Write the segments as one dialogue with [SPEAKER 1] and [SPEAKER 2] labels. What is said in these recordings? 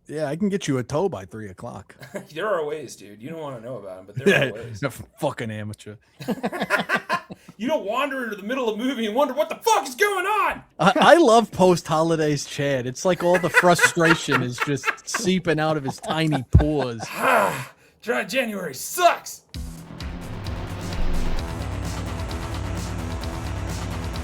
[SPEAKER 1] Yeah, I can get you a tow by 3:00.
[SPEAKER 2] There are ways, dude. You don't want to know about them, but there are ways.
[SPEAKER 1] Fucking amateur.
[SPEAKER 2] You don't wander into the middle of a movie and wonder what the fuck is going on.
[SPEAKER 1] I love post-holidays Chad. It's like all the frustration is just seeping out of his tiny pores.
[SPEAKER 2] Dry January sucks.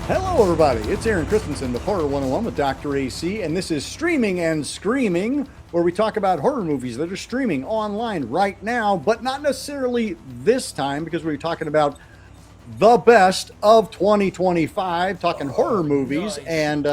[SPEAKER 3] Hello, everybody. It's Aaron Christensen with Horror 101 with Dr. AC, and this is Streaming and Screaming, where we talk about horror movies that are streaming online right now, but not necessarily this time, because we're talking about the best of 2025, talking horror movies,
[SPEAKER 2] nice.
[SPEAKER 3] and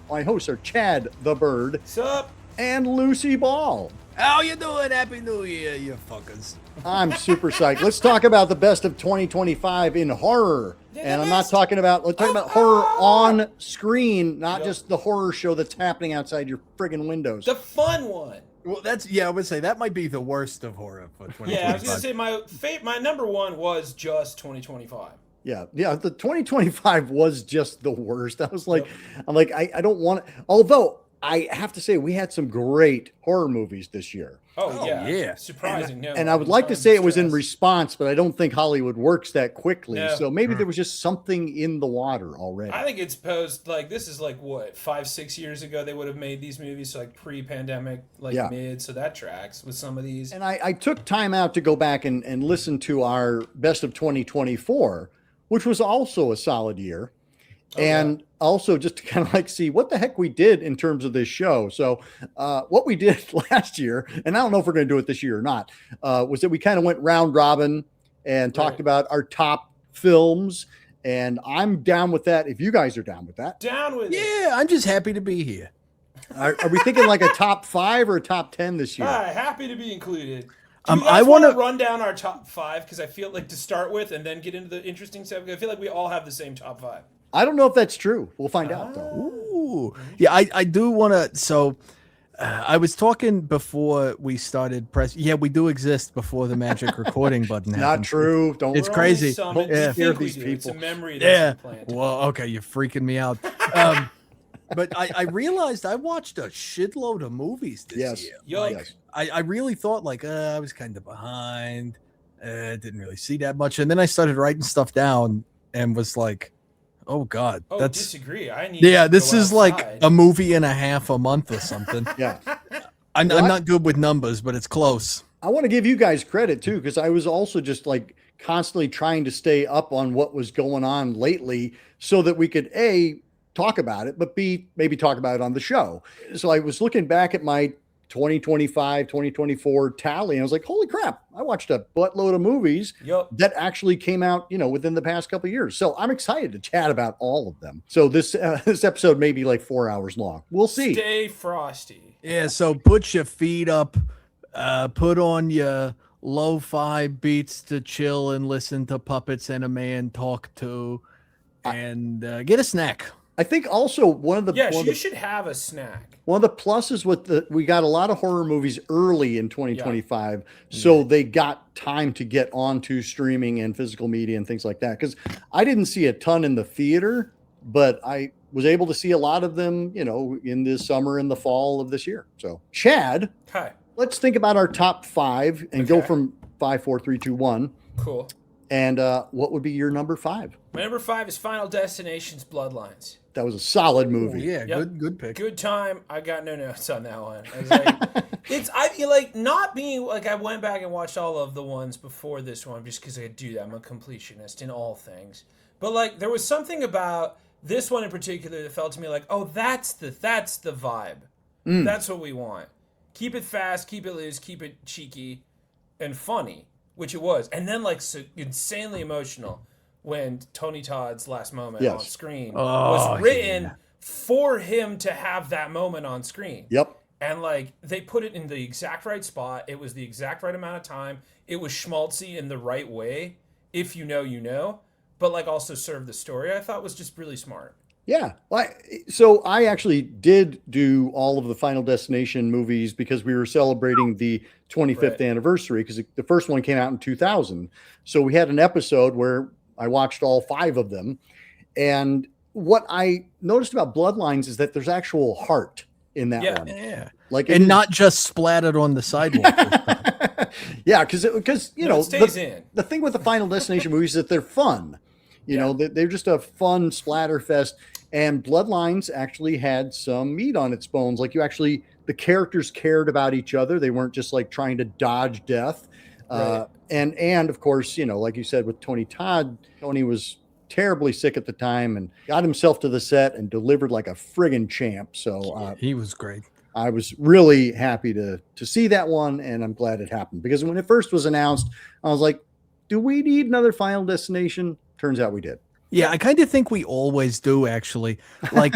[SPEAKER 3] my hosts are Chad the Bird
[SPEAKER 2] What's up?
[SPEAKER 3] and Lucy Ball.
[SPEAKER 1] How you doing? Happy New Year, you fuckers.
[SPEAKER 3] I'm super psyched. Let's talk about the best of 2025 in horror. And I'm not talking about, let's talk about horror on screen, not just the horror show that's happening outside your friggin' windows.
[SPEAKER 2] The fun one.
[SPEAKER 1] Well, I would say that might be the worst of horror for 2025.
[SPEAKER 2] Yeah, I was gonna say my number one was just 2025.
[SPEAKER 3] Yeah, the 2025 was just the worst. I was like, I don't want to, although I have to say we had some great horror movies this year.
[SPEAKER 2] Oh
[SPEAKER 1] yeah.
[SPEAKER 2] Surprising.
[SPEAKER 3] And I would like to say it was in response, but I don't think Hollywood works that quickly.
[SPEAKER 2] No.
[SPEAKER 3] So maybe there was just something in the water already.
[SPEAKER 2] I think it's this is like what 5-6 years ago they would have made these movies, so like pre-pandemic, mid, so that tracks with some of these.
[SPEAKER 3] And I took time out to go back and listen to our best of 2024, which was also a solid year. And also just to kind of like see what the heck we did in terms of this show. So what we did last year, and I don't know if we're going to do it this year or not, was that we kind of went round robin and talked about our top films. And I'm down with that. If you guys are down with that.
[SPEAKER 2] Down with it.
[SPEAKER 1] Yeah, I'm just happy to be here.
[SPEAKER 3] Are we thinking like a top 5 or a top 10 this year?
[SPEAKER 2] Happy to be included. Do you
[SPEAKER 1] I
[SPEAKER 2] guys
[SPEAKER 1] want to
[SPEAKER 2] run down our top 5 because I feel like to start with and then get into the interesting stuff. I feel like we all have the same top 5.
[SPEAKER 3] I don't know if that's true. We'll find out, though.
[SPEAKER 1] Ooh. Yeah, I do want to. So I was talking before we started press. Yeah, we do exist before the magic recording button happens.
[SPEAKER 3] Not true. Don't.
[SPEAKER 1] It's crazy.
[SPEAKER 3] Yeah,
[SPEAKER 2] Fear
[SPEAKER 3] these people.
[SPEAKER 2] It's a memory that's implanted.
[SPEAKER 1] Well, okay, you're freaking me out. But I realized I watched a shitload of movies this year.
[SPEAKER 2] Yikes.
[SPEAKER 1] I really thought I was kind of behind. Didn't really see that much. And then I started writing stuff down and was like, oh God,
[SPEAKER 2] disagree.
[SPEAKER 1] This is like a movie and a half a month or something.
[SPEAKER 3] Yeah.
[SPEAKER 1] I'm not good with numbers, but it's close.
[SPEAKER 3] I want to give you guys credit too, because I was also just like constantly trying to stay up on what was going on lately so that we could A, talk about it, but B, maybe talk about it on the show. So I was looking back at my 2025, 2024 tally, and I was like, holy crap, I watched a buttload of movies that actually came out, within the past couple of years. So I'm excited to chat about all of them. So this episode may be like 4 hours long. We'll see.
[SPEAKER 2] Stay frosty.
[SPEAKER 1] Yeah, so put your feet up, put on your lo-fi beats to chill and listen to puppets and a man talk to, and get a snack.
[SPEAKER 3] I think also one of the
[SPEAKER 2] you should have a snack.
[SPEAKER 3] One of the pluses we got a lot of horror movies early in 2025, so they got time to get onto streaming and physical media and things like that. Because I didn't see a ton in the theater, but I was able to see a lot of them, in the summer and the fall of this year. So, Chad,
[SPEAKER 2] hi.
[SPEAKER 3] Let's think about our top 5 and go from 5, 4, 3, 2, 1.
[SPEAKER 2] Cool.
[SPEAKER 3] And what would be your number 5?
[SPEAKER 2] My number 5 is Final Destination's Bloodlines.
[SPEAKER 3] That was a solid movie.
[SPEAKER 1] Yeah, good pick.
[SPEAKER 2] Good time. I got no notes on that one. I was like, I feel like not being like I went back and watched all of the ones before this one just because I do that. I'm a completionist in all things. But like there was something about this one in particular that felt to me like, oh, that's the vibe. That's what we want. Keep it fast, keep it loose, keep it cheeky and funny, which it was. And then like so insanely emotional. When Tony Todd's last moment on screen was written for him to have that moment on screen.
[SPEAKER 3] Yep.
[SPEAKER 2] And like they put it in the exact right spot. It was the exact right amount of time. It was schmaltzy in the right way. If you know, but like also served the story. I thought was just really smart.
[SPEAKER 3] Yeah. So I actually did do all of the Final Destination movies because we were celebrating the 25th anniversary because the first one came out in 2000. So we had an episode where I watched all 5 of them. And what I noticed about Bloodlines is that there's actual heart in that one.
[SPEAKER 1] Yeah.
[SPEAKER 3] Like,
[SPEAKER 1] and not just splattered on the sidewalk.
[SPEAKER 3] yeah, because you know,
[SPEAKER 2] it stays in.
[SPEAKER 3] The thing with the Final Destination movies is that they're fun. You know, they're just a fun splatter fest. And Bloodlines actually had some meat on its bones. Like, the characters cared about each other. They weren't just like trying to dodge death.
[SPEAKER 2] Right.
[SPEAKER 3] And of course, you know, like you said with Tony Todd, Tony was terribly sick at the time and got himself to the set and delivered like a friggin' champ. So
[SPEAKER 1] He was great.
[SPEAKER 3] I was really happy to see that one, and I'm glad it happened, because when it first was announced, I was like, do we need another Final Destination? Turns out we did.
[SPEAKER 1] Yeah, I kind of think we always do, actually. Like,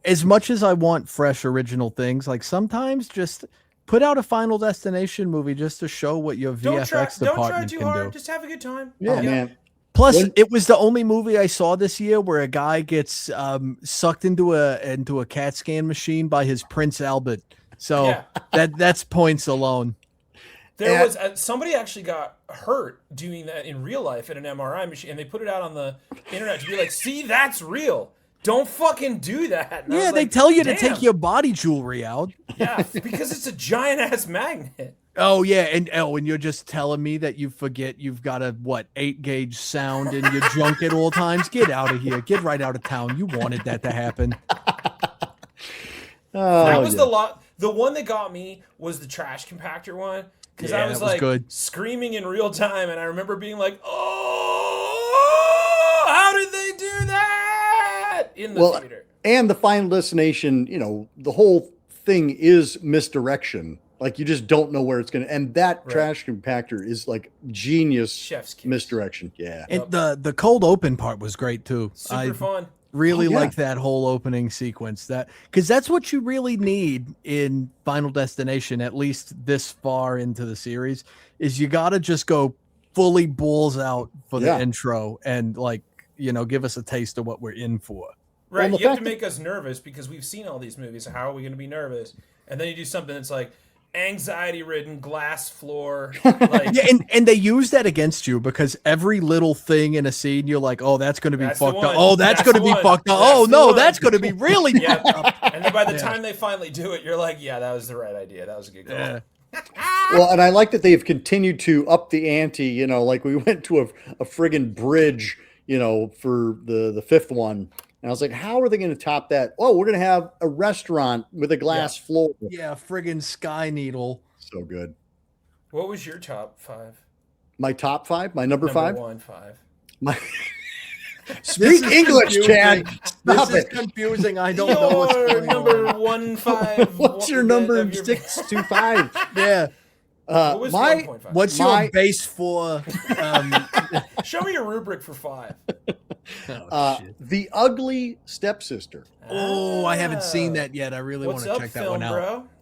[SPEAKER 1] as much as I want fresh original things, like sometimes just put out a Final Destination movie just to show what your VFX
[SPEAKER 2] Don't try
[SPEAKER 1] department
[SPEAKER 2] too
[SPEAKER 1] can
[SPEAKER 2] hard.
[SPEAKER 1] do.
[SPEAKER 2] Just have a good time.
[SPEAKER 3] Yeah, man.
[SPEAKER 1] Plus, it was the only movie I saw this year where a guy gets sucked into a CAT scan machine by his Prince Albert. So that's points alone.
[SPEAKER 2] There was somebody actually got hurt doing that in real life at an MRI machine, and they put it out on the internet to be like, "See, that's real. Don't fucking do that." And
[SPEAKER 1] yeah, they tell you to take your body jewelry out.
[SPEAKER 2] Yeah, because it's a giant ass magnet.
[SPEAKER 1] Oh yeah, and you're just telling me that you forget you've got a 8-gauge sound in your junk at all times? Get out of here. Get right out of town. You wanted that to happen.
[SPEAKER 2] That was the one that got me was the trash compactor one. Because I was like screaming in real time, and I remember being like, "Oh, how did they do that?" in the theater.
[SPEAKER 3] And the Final Destination, you know, the whole thing is misdirection. Like, you just don't know where it's going to, and that trash compactor is like genius
[SPEAKER 2] Chef's kiss.
[SPEAKER 3] Misdirection. Yeah.
[SPEAKER 1] And the cold open part was great too.
[SPEAKER 2] Super fun.
[SPEAKER 1] Really like that whole opening sequence, because that's what you really need in Final Destination, at least this far into the series, is you got to just go fully balls out for the intro and, like, you know, give us a taste of what we're in for.
[SPEAKER 2] Right. You have to make us nervous because we've seen all these movies. So how are we going to be nervous? And then you do something that's like anxiety-ridden, glass floor. Like,
[SPEAKER 1] yeah, and they use that against you because every little thing in a scene, you're like, oh, that's going to be fucked up. Oh, that's going to be fucked up. Oh, no, that's going to be really fucked up.
[SPEAKER 2] And then by the time they finally do it, you're like, yeah, that was the right idea. That was a good call.
[SPEAKER 1] Yeah.
[SPEAKER 3] Well, and I like that they've continued to up the ante. You know, like we went to a friggin' bridge, you know, for the fifth one. And I was like, how are they going to top that? Oh, we're going to have a restaurant with a glass floor.
[SPEAKER 1] Yeah, friggin' Sky Needle.
[SPEAKER 3] So good.
[SPEAKER 2] What was your top 5?
[SPEAKER 3] My top 5? My number 5?
[SPEAKER 2] 5.
[SPEAKER 3] My Speak English,
[SPEAKER 1] confusing.
[SPEAKER 3] Chad. Stop
[SPEAKER 1] this
[SPEAKER 3] it.
[SPEAKER 1] is confusing. I don't know what's going
[SPEAKER 2] number
[SPEAKER 1] on.
[SPEAKER 2] 15.
[SPEAKER 3] What's your number 625?
[SPEAKER 1] Yeah.
[SPEAKER 2] What was 1.5?
[SPEAKER 1] What's your base for?
[SPEAKER 2] Show me a rubric for 5.
[SPEAKER 3] The Ugly Stepsister.
[SPEAKER 1] Oh, I haven't seen that yet. I really want to check that one out.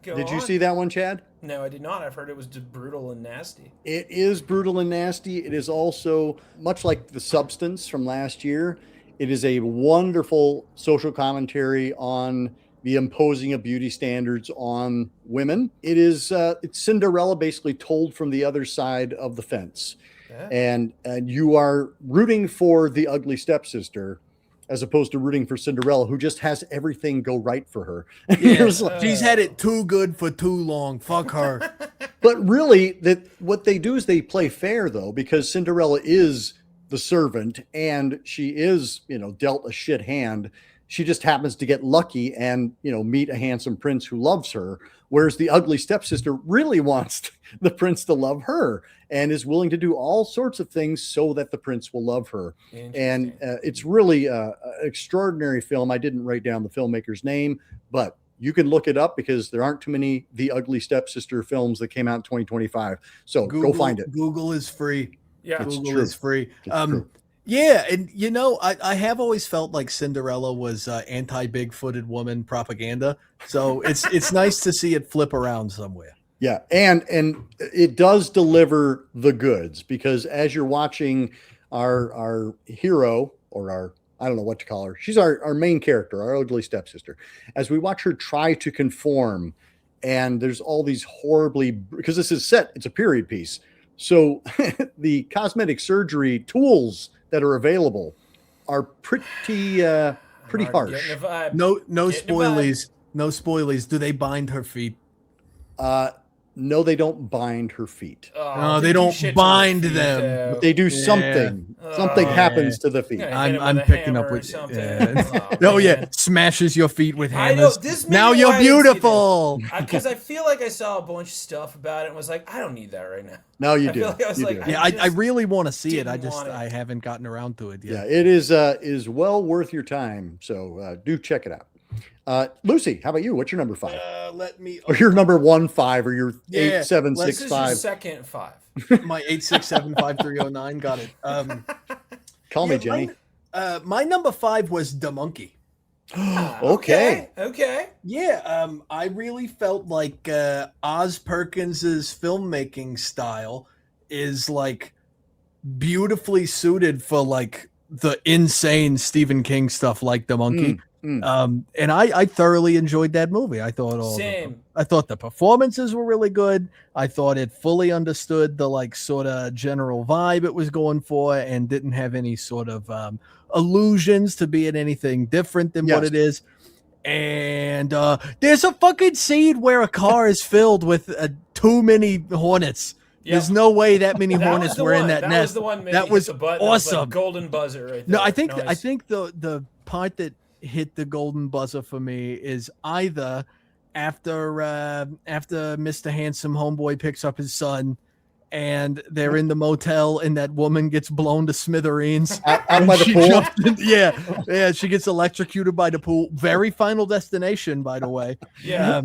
[SPEAKER 2] Bro?
[SPEAKER 3] Did you see that one, Chad?
[SPEAKER 2] No, I did not. I've heard it was just brutal and nasty.
[SPEAKER 3] It is brutal and nasty. It is also, much like The Substance from last year, it is a wonderful social commentary on the imposing of beauty standards on women. It is it's Cinderella basically told from the other side of the fence. Yeah. And you are rooting for the ugly stepsister as opposed to rooting for Cinderella, who just has everything go right for her.
[SPEAKER 1] Yeah, she's had it too good for too long. Fuck her.
[SPEAKER 3] But really, what they do is they play fair, though, because Cinderella is the servant and she is, you know, dealt a shit hand. She just happens to get lucky and, you know, meet a handsome prince who loves her. Whereas the ugly stepsister really wants the prince to love her and is willing to do all sorts of things so that the prince will love her. And it's really an extraordinary film. I didn't write down the filmmaker's name, but you can look it up because there aren't too many The Ugly Stepsister films that came out in 2025. So go find it.
[SPEAKER 1] Google is free.
[SPEAKER 2] Yeah,
[SPEAKER 1] Google is free.
[SPEAKER 3] True.
[SPEAKER 1] Yeah, and you know, I have always felt like Cinderella was anti-big-footed woman propaganda. So it's nice to see it flip around somewhere.
[SPEAKER 3] Yeah, and it does deliver the goods because as you're watching our hero or our, I don't know what to call her, she's our main character, our ugly stepsister. As we watch her try to conform, and there's all these horribly, because this is set, it's a period piece. So the cosmetic surgery tools that are available are pretty harsh.
[SPEAKER 1] No spoilies. No spoilies. Do they bind her feet?
[SPEAKER 3] No, they don't bind her feet.
[SPEAKER 1] No, they don't bind them.
[SPEAKER 3] But they do something. Something happens to the feet.
[SPEAKER 1] I'm picking up with
[SPEAKER 2] something.
[SPEAKER 1] Oh yeah, smashes your feet with
[SPEAKER 2] I
[SPEAKER 1] hammers.
[SPEAKER 2] know this.
[SPEAKER 1] Now you're beautiful.
[SPEAKER 2] Because I feel like I saw a bunch of stuff about it and was like, I don't need that right now.
[SPEAKER 3] No, you
[SPEAKER 2] I
[SPEAKER 3] do.
[SPEAKER 2] feel like I was
[SPEAKER 3] You
[SPEAKER 2] like,
[SPEAKER 3] do.
[SPEAKER 1] Yeah, I really want to see it.
[SPEAKER 2] didn't want it.
[SPEAKER 1] I haven't gotten around to it
[SPEAKER 3] Yeah,
[SPEAKER 1] yet.
[SPEAKER 3] it is well worth your time. So do check it out. Lucy, how about you? What's your number 5?
[SPEAKER 1] Let me.
[SPEAKER 3] Or your number 1-5 or your
[SPEAKER 1] Yeah,
[SPEAKER 3] 8765?
[SPEAKER 2] Second 5.
[SPEAKER 1] My 8675309 got it.
[SPEAKER 3] Call me Jenny.
[SPEAKER 1] My number 5 was The Monkey.
[SPEAKER 3] Okay.
[SPEAKER 1] Yeah, I really felt like Oz Perkins's filmmaking style is like beautifully suited for like the insane Stephen King stuff like The Monkey. And I thoroughly enjoyed that movie. I thought I thought the performances were really good. I thought it fully understood the like sort of general vibe it was going for and didn't have any sort of allusions to being anything different than what it is. And there's a fucking scene where a car is filled with too many hornets. Yep. There's no way that many hornets were in that nest.
[SPEAKER 2] That was the one.
[SPEAKER 1] That was awesome.
[SPEAKER 2] Like golden buzzer right there.
[SPEAKER 1] No, I think the part that hit the golden buzzer for me is either after Mr. Handsome Homeboy picks up his son and they're in the motel and that woman gets blown to smithereens
[SPEAKER 3] out by the pool.
[SPEAKER 1] Yeah, she gets electrocuted by the pool. Very Final Destination, by the way.
[SPEAKER 2] Yeah.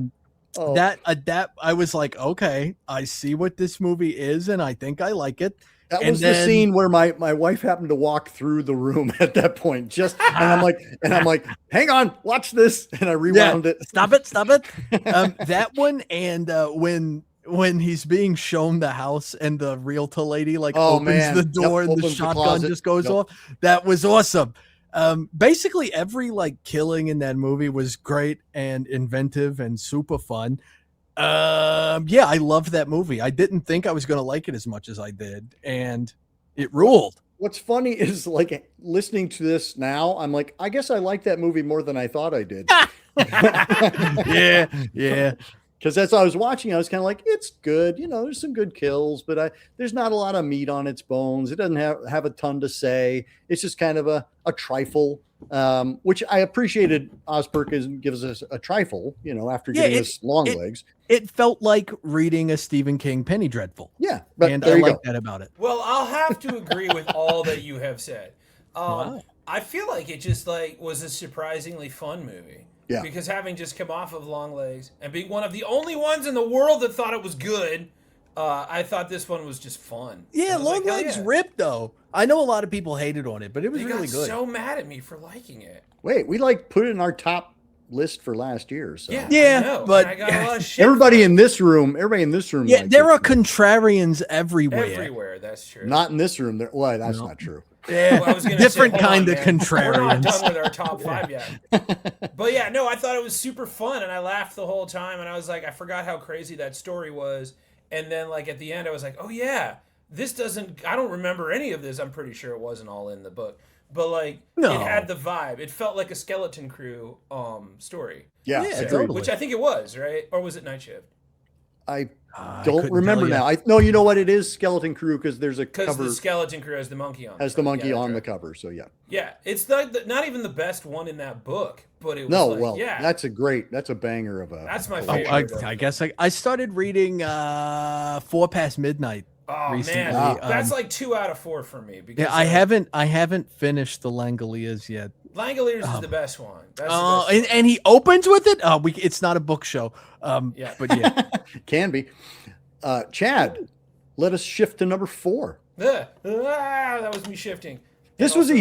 [SPEAKER 1] That I was like, okay, I see what this movie is and I think I like it.
[SPEAKER 3] That was the scene where my wife happened to walk through the room at that point. And I'm like, hang on, watch this. And I rewound it.
[SPEAKER 1] Stop it. That one. And when he's being shown the house and the realtor lady opens the door and the shotgun just goes off. That was awesome. Basically every like killing in that movie was great and inventive and super fun. Yeah, I loved that movie. I didn't think I was going to like it as much as I did, and it ruled.
[SPEAKER 3] What's funny is like listening to this now, I'm like, I guess I like that movie more than I thought I did.
[SPEAKER 1] Yeah.
[SPEAKER 3] Because as I was watching, I was kind of like, it's good. You know, there's some good kills, but there's not a lot of meat on its bones. It doesn't have a ton to say. It's just kind of a trifle, which I appreciated. Oz Perkins gives us a trifle, you know, after giving us long legs.
[SPEAKER 1] It felt like reading a Stephen King Penny Dreadful.
[SPEAKER 3] Yeah,
[SPEAKER 1] and I like that about it.
[SPEAKER 2] Well, I'll have to agree with all that you have said. I feel like it just like was a surprisingly fun movie.
[SPEAKER 3] Yeah.
[SPEAKER 2] Because having just come off of Long Legs and being one of the only ones in the world that thought it was good, I thought this one was just fun.
[SPEAKER 1] Yeah, Long Legs ripped though. I know a lot of people hated on it, but it was really good.
[SPEAKER 2] So mad at me for liking it.
[SPEAKER 3] Wait, we like put it in our top list for last year. So
[SPEAKER 1] yeah, but
[SPEAKER 2] I got a lot of shit
[SPEAKER 3] everybody in this room.
[SPEAKER 1] Yeah, there are contrarians everywhere.
[SPEAKER 2] Everywhere, that's true.
[SPEAKER 3] Not in this room. Well, that's not true.
[SPEAKER 1] Yeah, well, I was different kind of contrarians.
[SPEAKER 2] We're not done with our top 5 yet. But yeah, no, I thought it was super fun, and I laughed the whole time, and I was like, I forgot how crazy that story was. And then, like, at the end, I was like, oh, yeah, I don't remember any of this. I'm pretty sure it wasn't all in the book. But, like, it had the vibe. It felt like a Skeleton Crew story.
[SPEAKER 3] Yeah,
[SPEAKER 1] totally.
[SPEAKER 2] Which I think it was, right? Or was it Night Shift?
[SPEAKER 3] I don't remember now. No, you know what? It is Skeleton Crew because there's a cover.
[SPEAKER 2] Because the Skeleton Crew has the monkey on.
[SPEAKER 3] Has the monkey on the cover, so yeah.
[SPEAKER 2] Yeah, it's not even the best one in that book, but it was
[SPEAKER 3] that's a banger of a.
[SPEAKER 2] That's my favorite.
[SPEAKER 1] I guess I started reading 4 Past Midnight.
[SPEAKER 2] Oh
[SPEAKER 1] recently.
[SPEAKER 2] Man, that's like 2 out of 4 for me. Because
[SPEAKER 1] I haven't finished the Langoliers yet.
[SPEAKER 2] Langoliers is the best one. That's
[SPEAKER 1] and he opens with it. It's not a book show. But yeah,
[SPEAKER 3] can be. Chad, let us shift to number 4.
[SPEAKER 2] That was me shifting.
[SPEAKER 3] This was a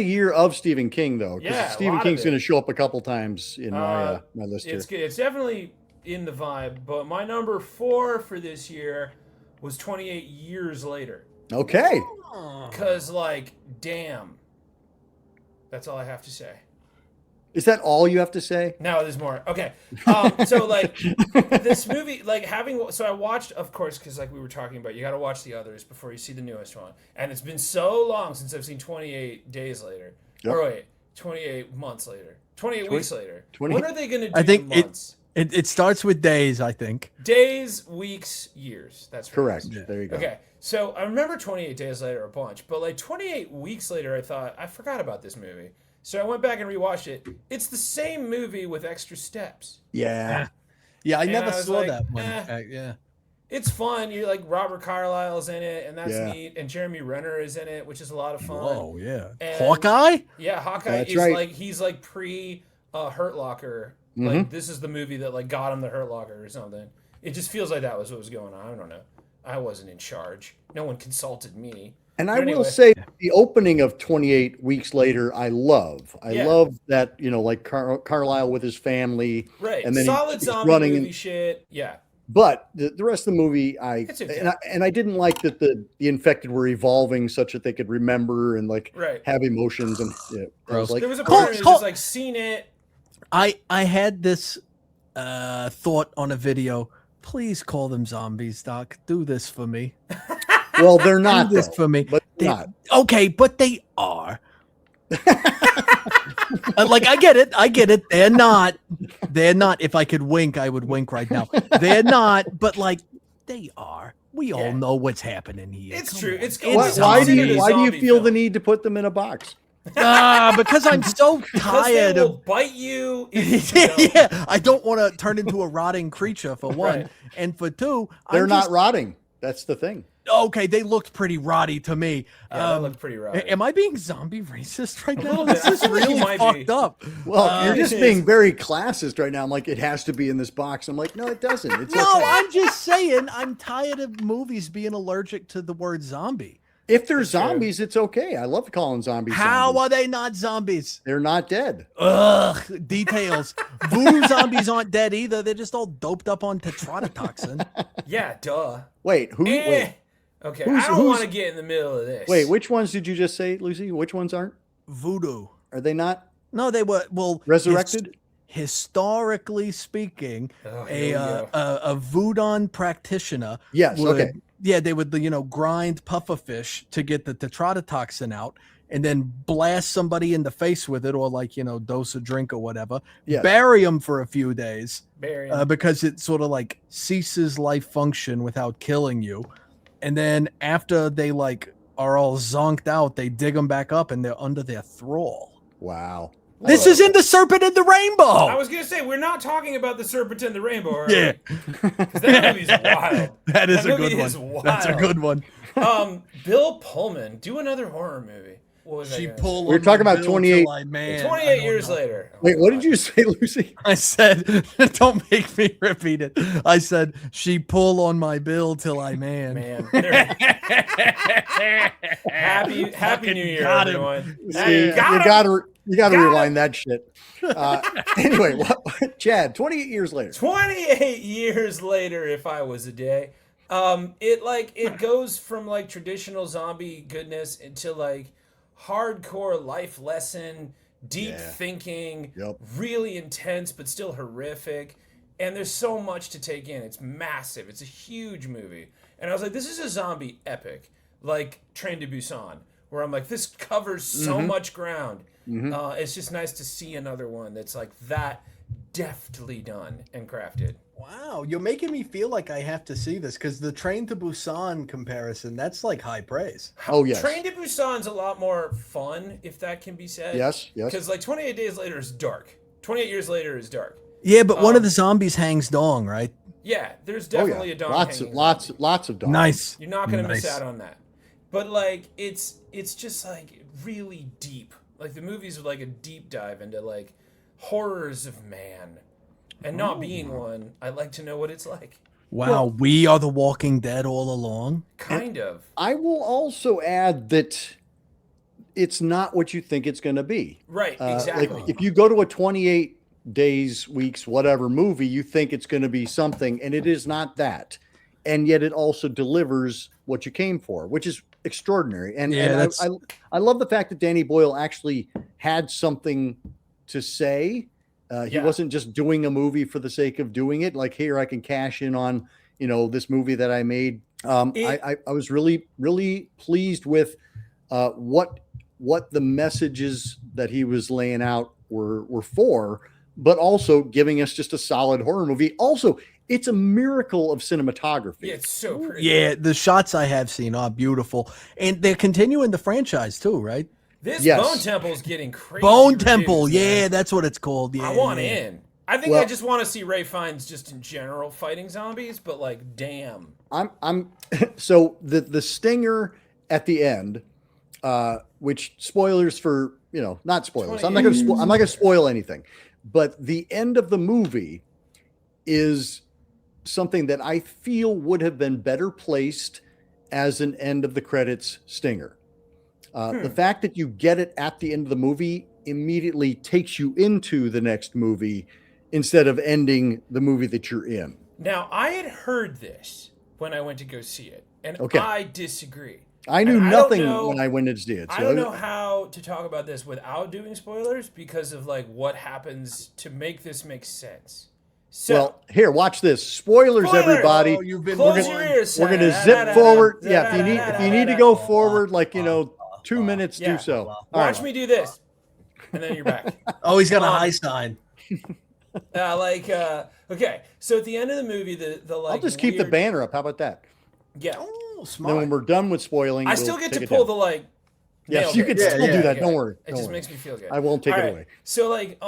[SPEAKER 3] year of Stephen King, though.
[SPEAKER 2] Yeah,
[SPEAKER 3] Stephen King's going to show up a couple times in my list here.
[SPEAKER 2] It's definitely in the vibe. But my number 4 for this year was 28 Years Later.
[SPEAKER 3] Okay.
[SPEAKER 2] Because, like, damn. That's all I have to say.
[SPEAKER 3] Is that all you have to say?
[SPEAKER 2] No, there's more. Okay. So, like, this movie, like, so I watched, of course, because, like, we were talking about, you got to watch the others before you see the newest one. And it's been so long since I've seen 28 Days Later. Yep. Or wait, 28 Months Later. 28 weeks later.
[SPEAKER 3] 20
[SPEAKER 2] When are they going to do
[SPEAKER 1] I think
[SPEAKER 2] months?
[SPEAKER 1] it starts with days, I think.
[SPEAKER 2] Days, weeks, years. That's
[SPEAKER 3] Correct.
[SPEAKER 2] Right.
[SPEAKER 3] There you go.
[SPEAKER 2] Okay, so I remember 28 days later a bunch, but like 28 weeks later, I thought, I forgot about this movie. So I went back and rewatched it. It's the same movie with extra steps.
[SPEAKER 3] Yeah.
[SPEAKER 1] Yeah, I
[SPEAKER 2] And
[SPEAKER 1] never
[SPEAKER 2] I was
[SPEAKER 1] saw
[SPEAKER 2] like,
[SPEAKER 1] that one.
[SPEAKER 2] eh.
[SPEAKER 1] Yeah.
[SPEAKER 2] It's fun. You like Robert Carlyle's in it, and that's
[SPEAKER 3] Yeah.
[SPEAKER 2] neat. And Jeremy Renner is in it, which is a lot of fun.
[SPEAKER 1] Oh yeah.
[SPEAKER 2] And-
[SPEAKER 1] Hawkeye?
[SPEAKER 2] Yeah, Hawkeye
[SPEAKER 3] That's
[SPEAKER 2] is
[SPEAKER 3] right.
[SPEAKER 2] like he's like pre Hurt Locker. Like this is the movie that like got him the Hurt Locker or something. It just feels like that was what was going on. I don't know. I wasn't in charge. No one consulted me.
[SPEAKER 3] And I
[SPEAKER 2] But
[SPEAKER 3] will
[SPEAKER 2] anyway.
[SPEAKER 3] say the opening of 28 weeks later, I love. I
[SPEAKER 2] Yeah.
[SPEAKER 3] love that, like Carlisle with his family.
[SPEAKER 2] Right.
[SPEAKER 3] And then
[SPEAKER 2] Solid
[SPEAKER 3] he's
[SPEAKER 2] zombie
[SPEAKER 3] running
[SPEAKER 2] movie
[SPEAKER 3] in-
[SPEAKER 2] shit. Yeah.
[SPEAKER 3] But the rest of the movie,
[SPEAKER 2] It's okay.
[SPEAKER 3] and I didn't like that the infected were evolving such that they could remember and like
[SPEAKER 2] Right.
[SPEAKER 3] have emotions. And I was like,
[SPEAKER 2] There was a
[SPEAKER 1] Cole-
[SPEAKER 2] part where it was
[SPEAKER 1] Cole-
[SPEAKER 2] just like seen it.
[SPEAKER 1] I had this thought on a video. Please call them zombies, Doc. Do this for me.
[SPEAKER 3] well, they're not
[SPEAKER 1] Do this
[SPEAKER 3] though,
[SPEAKER 1] for me.
[SPEAKER 3] but
[SPEAKER 1] They-
[SPEAKER 3] they're not.
[SPEAKER 1] Okay, but they are. Like I get it. They're not. If I could wink, I would wink right now. They're not, but like they are. We all
[SPEAKER 2] Yeah.
[SPEAKER 1] know what's happening here.
[SPEAKER 2] It's
[SPEAKER 1] Come
[SPEAKER 2] true.
[SPEAKER 1] on.
[SPEAKER 2] It's
[SPEAKER 3] Why,
[SPEAKER 2] It's
[SPEAKER 3] why do
[SPEAKER 2] considered
[SPEAKER 3] you
[SPEAKER 2] a
[SPEAKER 3] why do you
[SPEAKER 2] zombie
[SPEAKER 3] feel the
[SPEAKER 2] film.
[SPEAKER 3] need to put them in a box?
[SPEAKER 1] Because I'm so
[SPEAKER 2] Because they
[SPEAKER 1] tired
[SPEAKER 2] will
[SPEAKER 1] of.
[SPEAKER 2] bite you. If you don't.
[SPEAKER 1] Yeah, I don't want to turn into a rotting creature for one,
[SPEAKER 2] Right.
[SPEAKER 1] and for two,
[SPEAKER 3] They're
[SPEAKER 1] I'm
[SPEAKER 3] not
[SPEAKER 1] just,
[SPEAKER 3] rotting. That's the thing.
[SPEAKER 1] okay. They looked pretty rotty to me.
[SPEAKER 2] Yeah, that looked pretty rough.
[SPEAKER 1] Am I being zombie racist right now?
[SPEAKER 2] little
[SPEAKER 1] This
[SPEAKER 2] bit. I
[SPEAKER 1] is
[SPEAKER 2] feel like you
[SPEAKER 1] really
[SPEAKER 2] might
[SPEAKER 1] fucked
[SPEAKER 2] be.
[SPEAKER 1] up.
[SPEAKER 3] Well, you're just
[SPEAKER 2] it
[SPEAKER 3] being
[SPEAKER 2] is.
[SPEAKER 3] very classist right now. I'm like, it has to be in this box. I'm like, no, it doesn't. It's
[SPEAKER 1] No,
[SPEAKER 3] okay.
[SPEAKER 1] I'm just saying I'm tired of movies being allergic to the word zombie.
[SPEAKER 3] If they're
[SPEAKER 2] That's true.
[SPEAKER 3] zombies, it's okay. I love calling zombies.
[SPEAKER 1] How
[SPEAKER 3] zombies.
[SPEAKER 1] are they not zombies?
[SPEAKER 3] They're not dead.
[SPEAKER 1] Ugh, details. Voodoo zombies aren't dead either. They're just all doped up on tetrodotoxin.
[SPEAKER 2] Yeah, duh.
[SPEAKER 3] Wait, who?
[SPEAKER 2] Eh.
[SPEAKER 3] Wait,
[SPEAKER 2] Okay,
[SPEAKER 3] Who's-
[SPEAKER 2] I don't
[SPEAKER 3] who's-
[SPEAKER 2] want to get in the middle of this.
[SPEAKER 3] wait. Which ones did you just say, Lucy? Which ones aren't?
[SPEAKER 1] Voodoo.
[SPEAKER 3] Are they not
[SPEAKER 1] No, they were
[SPEAKER 3] resurrected?
[SPEAKER 1] historically speaking,
[SPEAKER 2] Oh, here we go.
[SPEAKER 1] a voodoo practitioner.
[SPEAKER 3] Yes.
[SPEAKER 1] would-
[SPEAKER 3] Okay.
[SPEAKER 1] Yeah, they would grind pufferfish to get the tetrodotoxin out, and then blast somebody in the face with it, or dose a drink or whatever.
[SPEAKER 3] Yes.
[SPEAKER 1] Bury them for a few days
[SPEAKER 2] Barry.
[SPEAKER 1] because it sort of like ceases life function without killing you, and then after they are all zonked out, they dig them back up and they're under their thrall.
[SPEAKER 3] Wow.
[SPEAKER 1] This is in The Serpent and the Rainbow.
[SPEAKER 2] I was gonna say we're not talking about the Serpent and the Rainbow, are
[SPEAKER 1] Yeah.
[SPEAKER 2] we? 'Cause that movie's wild.
[SPEAKER 1] That is
[SPEAKER 2] That
[SPEAKER 1] a good
[SPEAKER 2] movie is
[SPEAKER 1] one. That's a
[SPEAKER 2] wild.
[SPEAKER 1] good one.
[SPEAKER 2] Bill Pullman, do another horror movie. What was
[SPEAKER 1] She
[SPEAKER 2] that?
[SPEAKER 1] pulled.
[SPEAKER 3] We're
[SPEAKER 1] on
[SPEAKER 3] talking
[SPEAKER 1] my
[SPEAKER 3] about
[SPEAKER 1] bill
[SPEAKER 3] 28
[SPEAKER 1] till I- man, I
[SPEAKER 2] 28
[SPEAKER 1] don't
[SPEAKER 2] years
[SPEAKER 1] know.
[SPEAKER 2] later. Oh,
[SPEAKER 3] Wait, what
[SPEAKER 2] God.
[SPEAKER 3] did you say, Lucy?
[SPEAKER 1] I said, don't make me repeat it. I said, she pull on my bill till I man.
[SPEAKER 2] Man. Happy New Year,
[SPEAKER 1] got him.
[SPEAKER 2] everyone.
[SPEAKER 3] See,
[SPEAKER 2] Hey,
[SPEAKER 3] you
[SPEAKER 2] got him.
[SPEAKER 3] gotta
[SPEAKER 2] Got
[SPEAKER 3] rewind that shit. Anyway, Chad, 28 years later.
[SPEAKER 2] 28 years later, if I was a day, it goes from like traditional zombie goodness into like hardcore life lesson, deep thinking, really intense but still horrific. And there's so much to take in. It's massive. It's a huge movie. And I was like, this is a zombie epic, like Train to Busan, where I'm like, this covers so much ground. It's just nice to see another one that's like that deftly done and crafted.
[SPEAKER 1] Wow, you're making me feel like I have to see this because the Train to Busan comparison, that's like high praise.
[SPEAKER 3] Oh, yes.
[SPEAKER 2] Train to Busan's a lot more fun, if that can be said.
[SPEAKER 3] Yes, yes.
[SPEAKER 2] Because like 28 Days Later is dark. 28 Years Later is dark.
[SPEAKER 1] Yeah, but one of the zombies hangs dong, right?
[SPEAKER 2] Yeah, there's
[SPEAKER 3] Oh,
[SPEAKER 2] definitely
[SPEAKER 3] yeah.
[SPEAKER 2] a dog
[SPEAKER 3] Lots
[SPEAKER 2] hanging
[SPEAKER 3] of dogs.
[SPEAKER 1] Nice.
[SPEAKER 2] You're not gonna miss
[SPEAKER 1] Nice.
[SPEAKER 2] out on that. But like it's just like really deep. Like the movie's like a deep dive into like horrors of man. And not being one, I'd like to know what it's like.
[SPEAKER 1] Wow, we are the Walking Dead all along.
[SPEAKER 2] Kind of.
[SPEAKER 3] I will also add that it's not what you think it's going to be.
[SPEAKER 2] Right, exactly.
[SPEAKER 3] Like if you go to a 28 days, weeks, whatever movie, you think it's going to be something, and it is not that. And yet it also delivers what you came for, which is extraordinary. And,
[SPEAKER 1] Yeah,
[SPEAKER 3] and I love the fact that Danny Boyle actually had something to say. He
[SPEAKER 2] Yeah.
[SPEAKER 3] wasn't just doing a movie for the sake of doing it. Like, here, I can cash in on, this movie that I made. I was really, really pleased with what the messages that he was laying out were for, but also giving us just a solid horror movie. Also, it's a miracle of cinematography.
[SPEAKER 2] Yeah, it's so pretty.
[SPEAKER 1] Yeah, the shots I have seen are beautiful, and they're continuing the franchise too, right?
[SPEAKER 2] This
[SPEAKER 3] Yes.
[SPEAKER 2] Bone Temple is getting crazy.
[SPEAKER 1] Bone
[SPEAKER 2] reviews,
[SPEAKER 1] Temple,
[SPEAKER 2] man.
[SPEAKER 1] yeah, that's what it's called. Yeah,
[SPEAKER 2] I want
[SPEAKER 1] yeah.
[SPEAKER 2] in. I think
[SPEAKER 3] Well-
[SPEAKER 2] I just want to see Ray Fiennes just in general fighting zombies, but like, damn.
[SPEAKER 3] I'm so the stinger at the end, which spoilers for, not spoilers. I'm not going to spoil anything, but the end of the movie is something that I feel would have been better placed as an end of the credits stinger. The fact that you get it at the end of the movie immediately takes you into the next movie instead of ending the movie that you're in.
[SPEAKER 2] Now, I had heard this when I went to go see it, and
[SPEAKER 3] Okay.
[SPEAKER 2] I disagree.
[SPEAKER 3] I knew
[SPEAKER 2] And I
[SPEAKER 3] nothing
[SPEAKER 2] don't know-
[SPEAKER 3] when I went to see it.
[SPEAKER 2] I don't know how to talk about this without doing spoilers because of like what happens to make this make sense. So,
[SPEAKER 3] Well, here, watch this. Spoilers,
[SPEAKER 2] Spoilers!
[SPEAKER 3] everybody.
[SPEAKER 1] Oh, you've been
[SPEAKER 2] close
[SPEAKER 1] warned.
[SPEAKER 2] your ears.
[SPEAKER 3] We're gonna zip forward. Yeah, if you need to go forward, like 2 minutes,
[SPEAKER 2] Yeah.
[SPEAKER 3] do so. All
[SPEAKER 2] Watch
[SPEAKER 3] right.
[SPEAKER 2] me do this, and then you're back.
[SPEAKER 1] Oh, he's got a high sign.
[SPEAKER 2] Okay, so at the end of the movie, the like
[SPEAKER 3] I'll just keep the
[SPEAKER 2] weird-
[SPEAKER 3] banner up. How about that?
[SPEAKER 2] Yeah,
[SPEAKER 1] Oh,
[SPEAKER 3] Then
[SPEAKER 1] smart.
[SPEAKER 3] when we're done with spoiling,
[SPEAKER 2] I
[SPEAKER 3] we'll
[SPEAKER 2] still get
[SPEAKER 3] take
[SPEAKER 2] to
[SPEAKER 3] it
[SPEAKER 2] pull
[SPEAKER 3] down.
[SPEAKER 2] the like.
[SPEAKER 3] Yes,
[SPEAKER 2] nail
[SPEAKER 3] you can
[SPEAKER 2] bits.
[SPEAKER 3] still do that.
[SPEAKER 2] Okay.
[SPEAKER 3] Don't worry.
[SPEAKER 2] It
[SPEAKER 3] Don't
[SPEAKER 2] just
[SPEAKER 3] worry.
[SPEAKER 2] makes me feel good.
[SPEAKER 3] I won't take
[SPEAKER 2] All
[SPEAKER 3] it
[SPEAKER 2] right,
[SPEAKER 3] away.
[SPEAKER 2] So like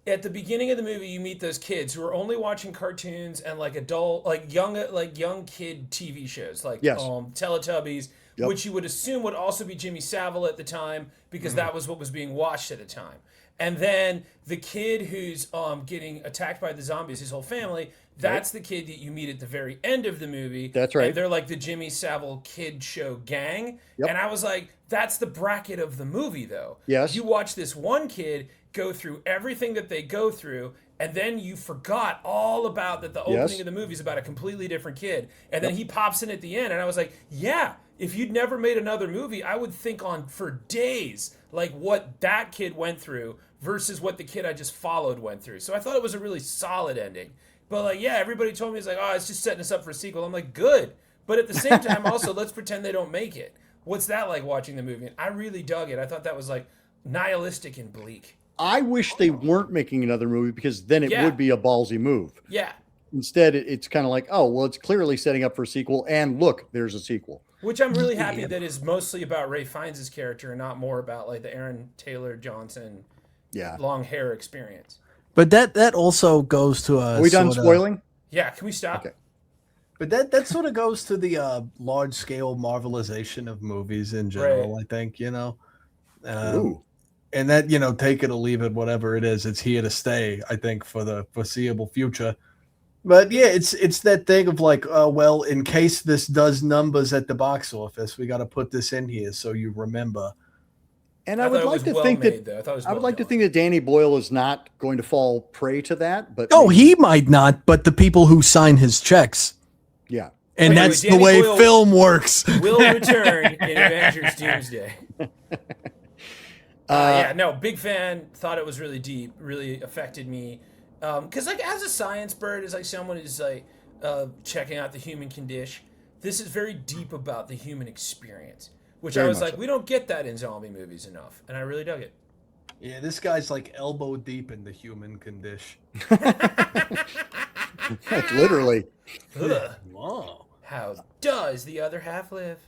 [SPEAKER 2] at the beginning of the movie, you meet those kids who are only watching cartoons and like adult, like young kid TV shows, like
[SPEAKER 3] Yes.
[SPEAKER 2] Teletubbies,
[SPEAKER 3] Yep.
[SPEAKER 2] which you would assume would also be Jimmy Savile at the time because that was what was being watched at the time. And then the kid who's getting attacked by the zombies, his whole family, that's the kid that you meet at the very end of the movie.
[SPEAKER 3] That's right.
[SPEAKER 2] And they're like the Jimmy Savile kid show gang.
[SPEAKER 3] Yep.
[SPEAKER 2] And I was like, that's the bracket of the movie, though.
[SPEAKER 3] Yes.
[SPEAKER 2] You watch this one kid go through everything that they go through, and then you forgot all about that the opening
[SPEAKER 3] Yes.
[SPEAKER 2] of the movie is about a completely different kid. And then he pops in at the end, and I was like, yeah, if you'd never made another movie, I would think on for days like what that kid went through versus what the kid I just followed went through. So I thought it was a really solid ending. But like, yeah, everybody told me it's like, oh, it's just setting us up for a sequel. I'm like, good. But at the same time, also, let's pretend they don't make it. What's that like watching the movie? And I really dug it. I thought that was like nihilistic and bleak.
[SPEAKER 3] I wish they weren't making another movie because then it
[SPEAKER 2] Yeah.
[SPEAKER 3] would be a ballsy move.
[SPEAKER 2] Yeah.
[SPEAKER 3] Instead, it's kind of like, oh, well, it's clearly setting up for a sequel. And look, there's a sequel.
[SPEAKER 2] Which I'm really happy that is mostly about Ray Fiennes' character and not more about like the Aaron Taylor Johnson
[SPEAKER 3] Yeah.
[SPEAKER 2] long hair experience.
[SPEAKER 1] But that also goes to a.
[SPEAKER 3] Are we done
[SPEAKER 1] sorta-
[SPEAKER 3] spoiling?
[SPEAKER 2] Yeah, can we stop?
[SPEAKER 3] Okay.
[SPEAKER 1] But that sort of goes to the large scale marvelization of movies in general.
[SPEAKER 2] Right.
[SPEAKER 1] I think
[SPEAKER 3] Ooh.
[SPEAKER 1] and that take it or leave it, whatever it is, it's here to stay. I think for the foreseeable future. But yeah, it's that thing of like, well, in case this does numbers at the box office, we got to put this in here so you remember.
[SPEAKER 3] And
[SPEAKER 2] I
[SPEAKER 3] I would
[SPEAKER 2] thought it
[SPEAKER 3] like
[SPEAKER 2] was
[SPEAKER 3] to
[SPEAKER 2] well
[SPEAKER 3] think
[SPEAKER 2] made,
[SPEAKER 3] that
[SPEAKER 2] though. I thought it was
[SPEAKER 3] I would
[SPEAKER 2] well
[SPEAKER 3] like to
[SPEAKER 2] done.
[SPEAKER 3] think that Danny Boyle is not going to fall prey to that. But
[SPEAKER 1] Oh,
[SPEAKER 3] maybe-
[SPEAKER 1] he might not, but the people who sign his checks,
[SPEAKER 3] yeah.
[SPEAKER 1] and
[SPEAKER 2] Anyway,
[SPEAKER 1] that's the
[SPEAKER 2] Danny
[SPEAKER 1] way
[SPEAKER 2] Boyle
[SPEAKER 1] film works.
[SPEAKER 2] will return in Avengers Doomsday. Yeah, no, big fan. Thought it was really deep. Really affected me. Because like as a science bird, as like someone who's like checking out the human condition, this is very deep about the human experience. Which
[SPEAKER 3] Very
[SPEAKER 2] I was
[SPEAKER 3] much
[SPEAKER 2] like,
[SPEAKER 3] so.
[SPEAKER 2] we don't get that in zombie movies enough, and I really dug it.
[SPEAKER 1] Yeah, this guy's like elbow deep in the human condition.
[SPEAKER 3] Literally.
[SPEAKER 2] Ugh.
[SPEAKER 1] Wow.
[SPEAKER 2] How does the other half live?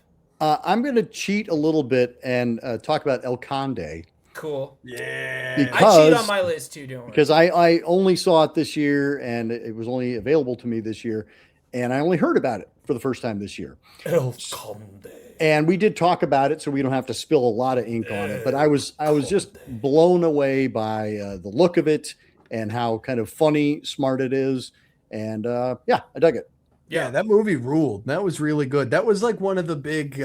[SPEAKER 3] I'm going to cheat a little bit and talk about El Conde
[SPEAKER 2] Cool.
[SPEAKER 1] Yeah.
[SPEAKER 2] I cheat
[SPEAKER 3] Because-
[SPEAKER 2] on my list too, don't worry.
[SPEAKER 3] because I only saw it this year and it was only available to me this year. And I only heard about it for the first time this year.
[SPEAKER 2] El Conde.
[SPEAKER 3] And we did talk about it, so we don't have to spill a lot of ink on it. But I was just blown away by the look of it and how kind of funny, smart it is. And yeah, I dug it.
[SPEAKER 1] Yeah, that movie ruled. That was really good. That was like one of the big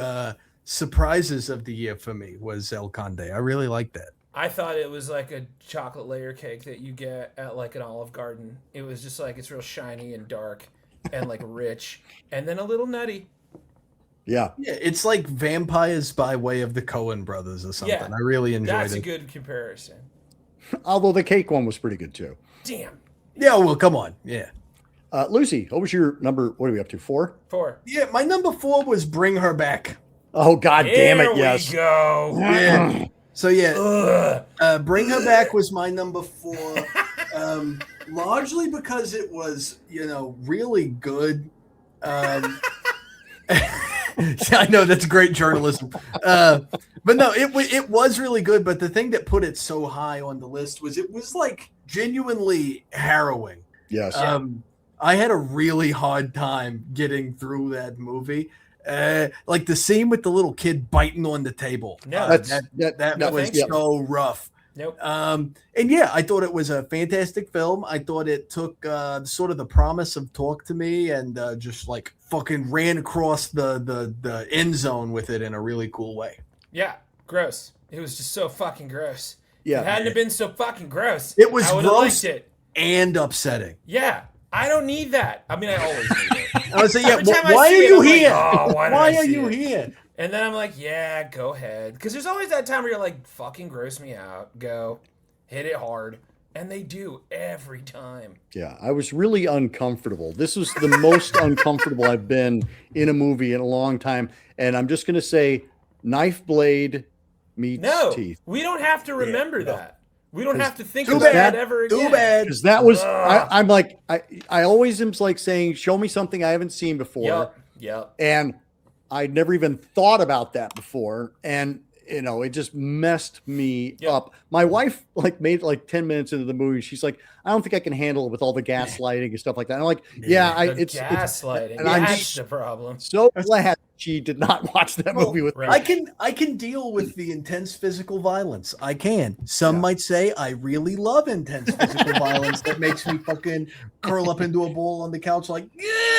[SPEAKER 1] surprises of the year for me was El Conde. I really liked that.
[SPEAKER 2] I thought it was like a chocolate layer cake that you get at like an Olive Garden. It was just like it's real shiny and dark and like rich and then a little nutty.
[SPEAKER 3] Yeah.
[SPEAKER 1] Yeah, it's like vampires by way of the Coen brothers or something.
[SPEAKER 2] Yeah,
[SPEAKER 1] I really enjoyed
[SPEAKER 2] That's
[SPEAKER 1] it.
[SPEAKER 2] a good comparison.
[SPEAKER 3] Although the cake one was pretty good too.
[SPEAKER 2] Damn.
[SPEAKER 1] Yeah, well, come on. Yeah.
[SPEAKER 3] Lucy, what was your number? What are we up to? 4?
[SPEAKER 2] 4.
[SPEAKER 1] Yeah, my number 4 was Bring Her Back.
[SPEAKER 3] Oh, God damn it. Yes.
[SPEAKER 2] We go.
[SPEAKER 1] Yeah. So yeah, Bring Her Back was my number 4, largely because it was, really good. I know that's great journalism, but no, it was really good. But the thing that put it so high on the list was it was like genuinely harrowing.
[SPEAKER 3] Yes.
[SPEAKER 1] I had a really hard time getting through that movie. Like the scene with the little kid biting on the table.
[SPEAKER 2] No,
[SPEAKER 1] that was so rough.
[SPEAKER 2] Nope.
[SPEAKER 1] And yeah, I thought it was a fantastic film. I thought it took sort of the promise of Talk to Me and just like fucking ran across the end zone with it in a really cool way.
[SPEAKER 2] Yeah, gross. It was just so fucking gross.
[SPEAKER 3] Yeah.
[SPEAKER 2] If it hadn't have been so fucking gross,
[SPEAKER 1] it was
[SPEAKER 2] I would have
[SPEAKER 1] gross
[SPEAKER 2] liked it.
[SPEAKER 1] And upsetting.
[SPEAKER 2] Yeah, I don't need that. I mean, I always need it.
[SPEAKER 1] I was saying, yeah,
[SPEAKER 2] Every time I
[SPEAKER 1] why
[SPEAKER 2] see
[SPEAKER 1] are
[SPEAKER 2] it,
[SPEAKER 1] you
[SPEAKER 2] I'm like,
[SPEAKER 1] here?
[SPEAKER 2] "Oh,
[SPEAKER 1] why are you here?
[SPEAKER 2] And then I'm like, yeah, go ahead. Because there's always that time where you're like, fucking gross me out. Go. Hit it hard. And they do every time.
[SPEAKER 3] Yeah, I was really uncomfortable. This was the most uncomfortable I've been in a movie in a long time. And I'm just going to say knife blade meets teeth.
[SPEAKER 2] We don't have to remember that. We don't have to think
[SPEAKER 3] too
[SPEAKER 2] about
[SPEAKER 3] bad.
[SPEAKER 2] that ever again.
[SPEAKER 1] Too bad.
[SPEAKER 3] Because that was, I'm like, I always am like saying, show me something I haven't seen before.
[SPEAKER 2] Yep.
[SPEAKER 3] And I'd never even thought about that before. And, it just messed me up. My wife made 10 minutes into the movie. She's like, I don't think I can handle it with all the gaslighting and stuff like that. And I'm like, it's
[SPEAKER 2] gaslighting.
[SPEAKER 3] And
[SPEAKER 2] that's the problem.
[SPEAKER 3] So glad she did not watch that movie with me.
[SPEAKER 1] I can deal with the intense physical violence. I can. Some might say I really love intense physical violence that makes me fucking curl up into a ball on the couch like,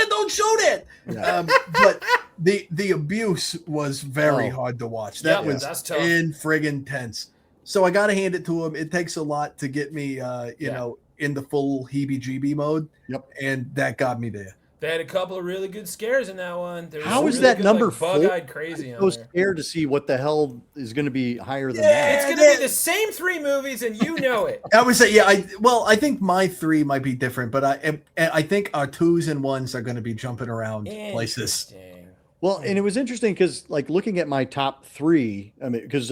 [SPEAKER 1] don't show that.
[SPEAKER 3] Yeah.
[SPEAKER 1] But the abuse was very hard to watch. That was in friggin' tense. So I got to hand it to him. It takes a lot to get me, in the full heebie-jeebie mode.
[SPEAKER 3] Yep.
[SPEAKER 1] And that got me there.
[SPEAKER 2] They had a couple of really good scares in that one.
[SPEAKER 3] How is that number 4?
[SPEAKER 2] Bug-eyed crazy.
[SPEAKER 3] I'm so scared to see what the hell is going to be higher than
[SPEAKER 2] that. It's
[SPEAKER 3] that.
[SPEAKER 2] going to be the same 3 movies, and you know it.
[SPEAKER 1] I would say, I think my 3 might be different, but I think our 2s and 1s are going to be jumping around places.
[SPEAKER 3] Well, and it was interesting because, looking at my top 3, I mean, because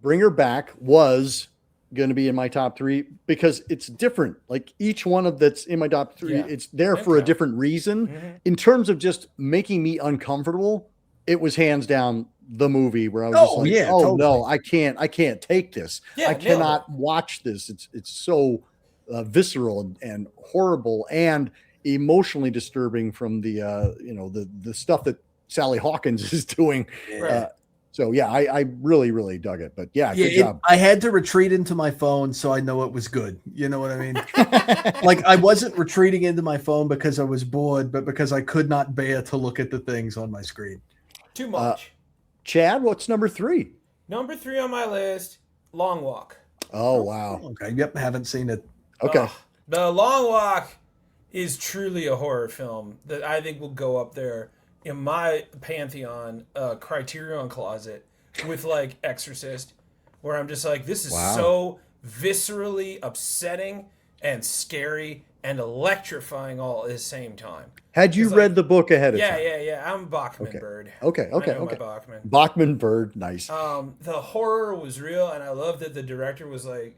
[SPEAKER 3] Bring Her Back was going to be in my top 3 because it's different. Like each one of that's in my top 3, it's there for a different reason. Mm-hmm. In terms of just making me uncomfortable, it was hands down the movie where I was totally. No, I can't take this. Yeah, I cannot watch this. It's so visceral and horrible and emotionally disturbing from the the stuff that Sally Hawkins is doing.
[SPEAKER 2] Right.
[SPEAKER 3] I really, really dug it. But good job.
[SPEAKER 1] I had to retreat into my phone so I know it was good. You know what I mean? I wasn't retreating into my phone because I was bored, but because I could not bear to look at the things on my screen.
[SPEAKER 2] Too much.
[SPEAKER 3] Chad, what's number 3?
[SPEAKER 2] Number 3 on my list, Long Walk.
[SPEAKER 3] Oh, wow.
[SPEAKER 1] Okay. Yep. Haven't seen it.
[SPEAKER 3] Okay.
[SPEAKER 2] The Long Walk is truly a horror film that I think will go up there in my pantheon Criterion closet with Exorcist, where I'm just like, this is so viscerally upsetting and scary and electrifying all at the same time.
[SPEAKER 3] Had you read the book ahead of time?
[SPEAKER 2] Yeah. I'm Bachman Bird.
[SPEAKER 3] Okay.
[SPEAKER 2] Bachman.
[SPEAKER 3] Bachman Bird, nice.
[SPEAKER 2] The horror was real, and I love that the director was like,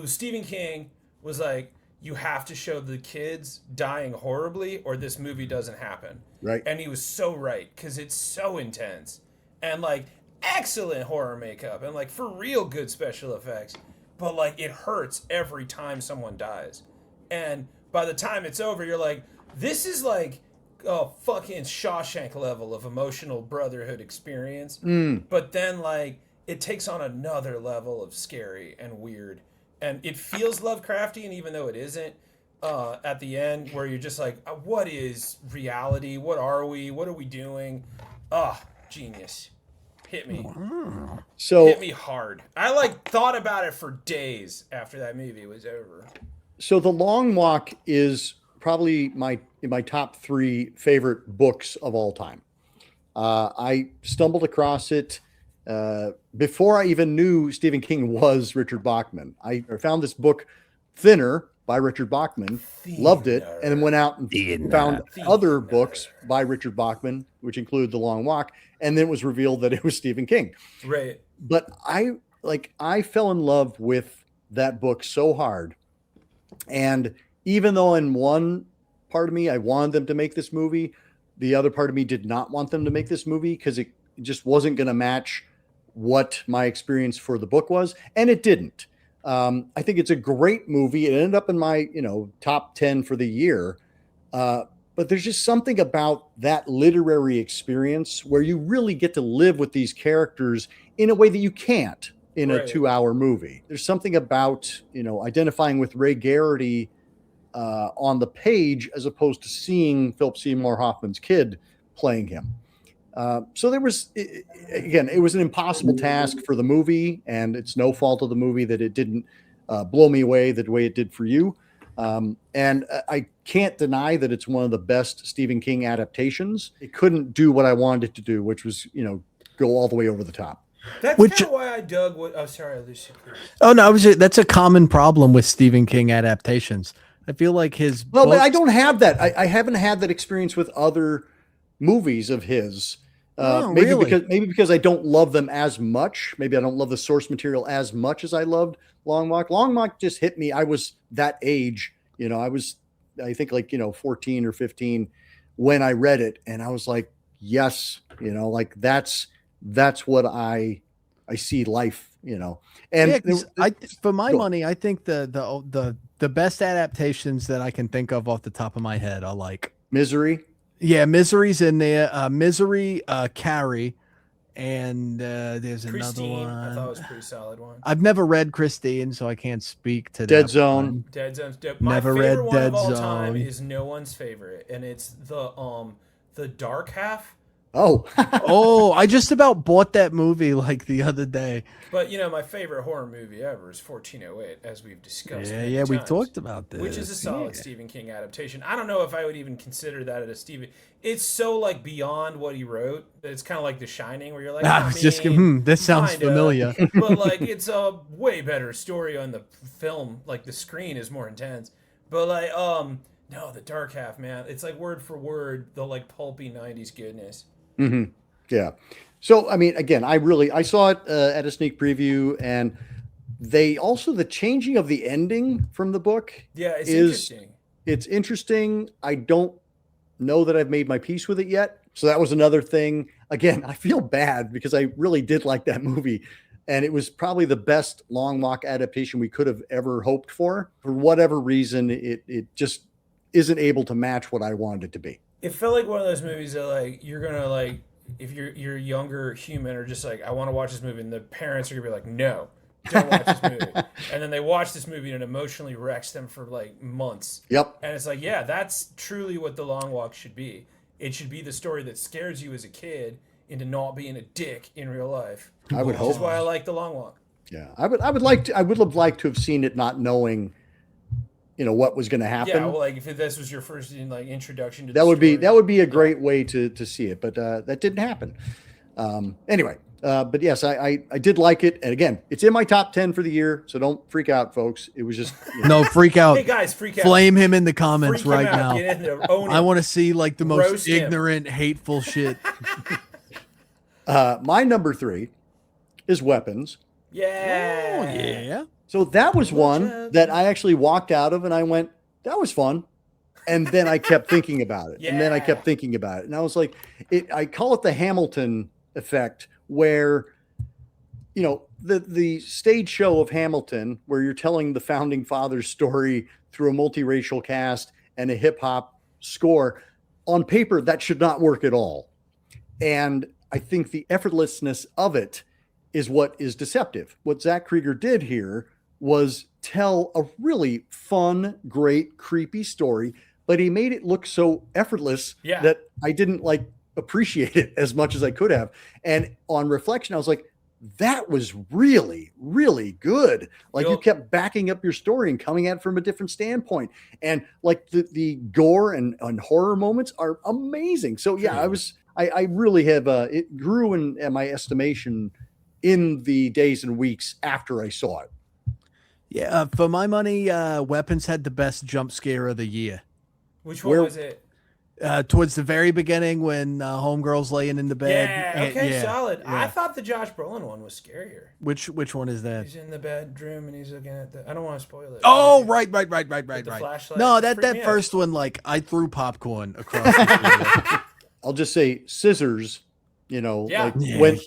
[SPEAKER 2] Stephen King was like, you have to show the kids dying horribly or this movie doesn't happen.
[SPEAKER 3] Right.
[SPEAKER 2] And he was so right, because it's so intense. And excellent horror makeup and for real good special effects. But it hurts every time someone dies. And by the time it's over, you're like, this is a fucking Shawshank level of emotional brotherhood experience. But then it takes on another level of scary and weird. And it feels Lovecraftian, even though it isn't, at the end, where you're just like, what is reality? What are we? What are we doing? Genius. Hit me.
[SPEAKER 3] So
[SPEAKER 2] hit me hard. I thought about it for days after that movie was over.
[SPEAKER 3] So The Long Walk is probably in my top 3 favorite books of all time. I stumbled across it before I even knew Stephen King was Richard Bachman. I found this book, Thinner, by Richard Bachman, loved it, and then went out and found other books by Richard Bachman, which include The Long Walk, and then it was revealed that it was Stephen King.
[SPEAKER 2] Right.
[SPEAKER 3] But I like I fell in love with that book so hard. And even though in one part of me, I wanted them to make this movie, the other part of me did not want them to make this movie because it just wasn't going to match what my experience for the book was. And it didn't. I think it's a great movie. It ended up in my, top 10 for the year. But there's just something about that literary experience where you really get to live with these characters in a way that you can't in a 2-hour movie. There's something about, identifying with Ray Garrity on the page as opposed to seeing Philip Seymour Hoffman's kid playing him. So there was, again, it was an impossible task for the movie, and it's no fault of the movie that it didn't blow me away the way it did for you. And I can't deny that it's one of the best Stephen King adaptations. It couldn't do what I wanted it to do, which was, go all the way over the top.
[SPEAKER 2] That's kind of why I dug what. Oh, sorry, Lucy.
[SPEAKER 1] Oh no, that's a common problem with Stephen King adaptations. I feel like his.
[SPEAKER 3] Well, but I don't have that. I haven't had that experience with other movies of his. Maybe because I don't love them as much. Maybe I don't love the source material as much as I loved Long Walk. Long Walk just hit me. I was that age, I think 14 or 15 when I read it, and I was like, yes, that's what I see life, And
[SPEAKER 1] for my money, I think the best adaptations that I can think of off the top of my head are like
[SPEAKER 3] Misery.
[SPEAKER 1] Yeah, Misery's in there. Misery, Carrie, and there's
[SPEAKER 2] Christine,
[SPEAKER 1] another one.
[SPEAKER 2] I thought it was a pretty solid one.
[SPEAKER 1] I've never read Christine, so I can't speak to
[SPEAKER 3] Dead
[SPEAKER 1] that
[SPEAKER 3] Zone.
[SPEAKER 1] one.
[SPEAKER 2] Dead Zone's dope. My
[SPEAKER 1] Never
[SPEAKER 2] favorite
[SPEAKER 1] read
[SPEAKER 2] one
[SPEAKER 1] Dead
[SPEAKER 2] of all
[SPEAKER 1] Zone.
[SPEAKER 2] time is no one's favorite, and it's the dark half.
[SPEAKER 3] Oh,
[SPEAKER 1] Oh, I just about bought that movie like the other day.
[SPEAKER 2] But my favorite horror movie ever is 1408, as we've discussed.
[SPEAKER 1] Yeah, we talked about this.
[SPEAKER 2] Which is a solid Stephen King adaptation. I don't know if I would even consider that a Stephen. It's so like beyond what he wrote that it's kind of like The Shining, where you're like,
[SPEAKER 1] this sounds familiar.
[SPEAKER 2] But like, it's a way better story on the film. Like the screen is more intense. But like, no, the dark half, man, it's like word for word the like pulpy '90s goodness.
[SPEAKER 3] Mm-hmm. Yeah. So, I mean, again, I saw it at a sneak preview, and the changing of the ending from the book.
[SPEAKER 2] Yeah, it's interesting.
[SPEAKER 3] It's interesting. I don't know that I've made my peace with it yet. So that was another thing. Again, I feel bad because I really did like that movie, and it was probably the best Long Walk adaptation we could have ever hoped for. For whatever reason, it just isn't able to match what I wanted it to be.
[SPEAKER 2] It felt like one of those movies that like you're gonna like if you're a younger human or just like I want to watch this movie, and the parents are gonna be like, no, don't watch this movie, and then they watch this movie and it emotionally wrecks them for like months.
[SPEAKER 3] Yep.
[SPEAKER 2] And it's like, yeah, that's truly what The Long Walk should be. It should be the story that scares you as a kid into not being a dick in real life.
[SPEAKER 3] I would hope.
[SPEAKER 2] Which is why I like The Long Walk.
[SPEAKER 3] Yeah, I would have liked to have seen it not knowing, what was going to happen.
[SPEAKER 2] Yeah, well, like if this was your first introduction to
[SPEAKER 3] that would be a great way to see it, but that didn't happen. Anyway, but yes, I did like it, and again, it's in my top 10 for the year, so don't freak out, folks. It was just
[SPEAKER 1] no freak out.
[SPEAKER 2] Hey guys, freak out!
[SPEAKER 1] Flame him in the comments right now.
[SPEAKER 2] Get in there, own
[SPEAKER 1] I
[SPEAKER 2] him.
[SPEAKER 1] want to see like the most
[SPEAKER 2] Roast him.
[SPEAKER 1] ignorant, hateful shit.
[SPEAKER 3] My number 3 is Weapons.
[SPEAKER 2] Yeah.
[SPEAKER 1] Oh yeah.
[SPEAKER 3] So that was one that I actually walked out of, and I went, that was fun. And then I kept thinking about it.
[SPEAKER 2] Yeah.
[SPEAKER 3] And then I kept thinking about it. And I was like, I call it the Hamilton effect, where, the stage show of Hamilton, where you're telling the founding fathers story through a multiracial cast and a hip hop score, on paper, that should not work at all. And I think the effortlessness of it is what is deceptive. What Zach Krieger did here was tell a really fun, great, creepy story, but he made it look so effortless that I didn't appreciate it as much as I could have. And on reflection, I was like, that was really, really good. You kept backing up your story and coming at it from a different standpoint. And the gore and horror moments are amazing. So yeah, I really have, it grew in my estimation in the days and weeks after I saw it.
[SPEAKER 1] Yeah, for my money, Weapons had the best jump scare of the year.
[SPEAKER 2] Which one was it?
[SPEAKER 1] Towards the very beginning when homegirl's laying in the bed.
[SPEAKER 2] Yeah, okay, solid.
[SPEAKER 1] yeah.
[SPEAKER 2] I thought the Josh Brolin one was scarier.
[SPEAKER 1] Which one is that?
[SPEAKER 2] He's in the bedroom and he's looking at the. I don't want to spoil it.
[SPEAKER 1] Oh, right.
[SPEAKER 2] The flashlight.
[SPEAKER 1] No,
[SPEAKER 2] Freaked
[SPEAKER 1] that
[SPEAKER 2] me out.
[SPEAKER 1] first one, like I threw popcorn across the theater.
[SPEAKER 3] I'll just say scissors, you know,
[SPEAKER 2] Yeah.
[SPEAKER 3] like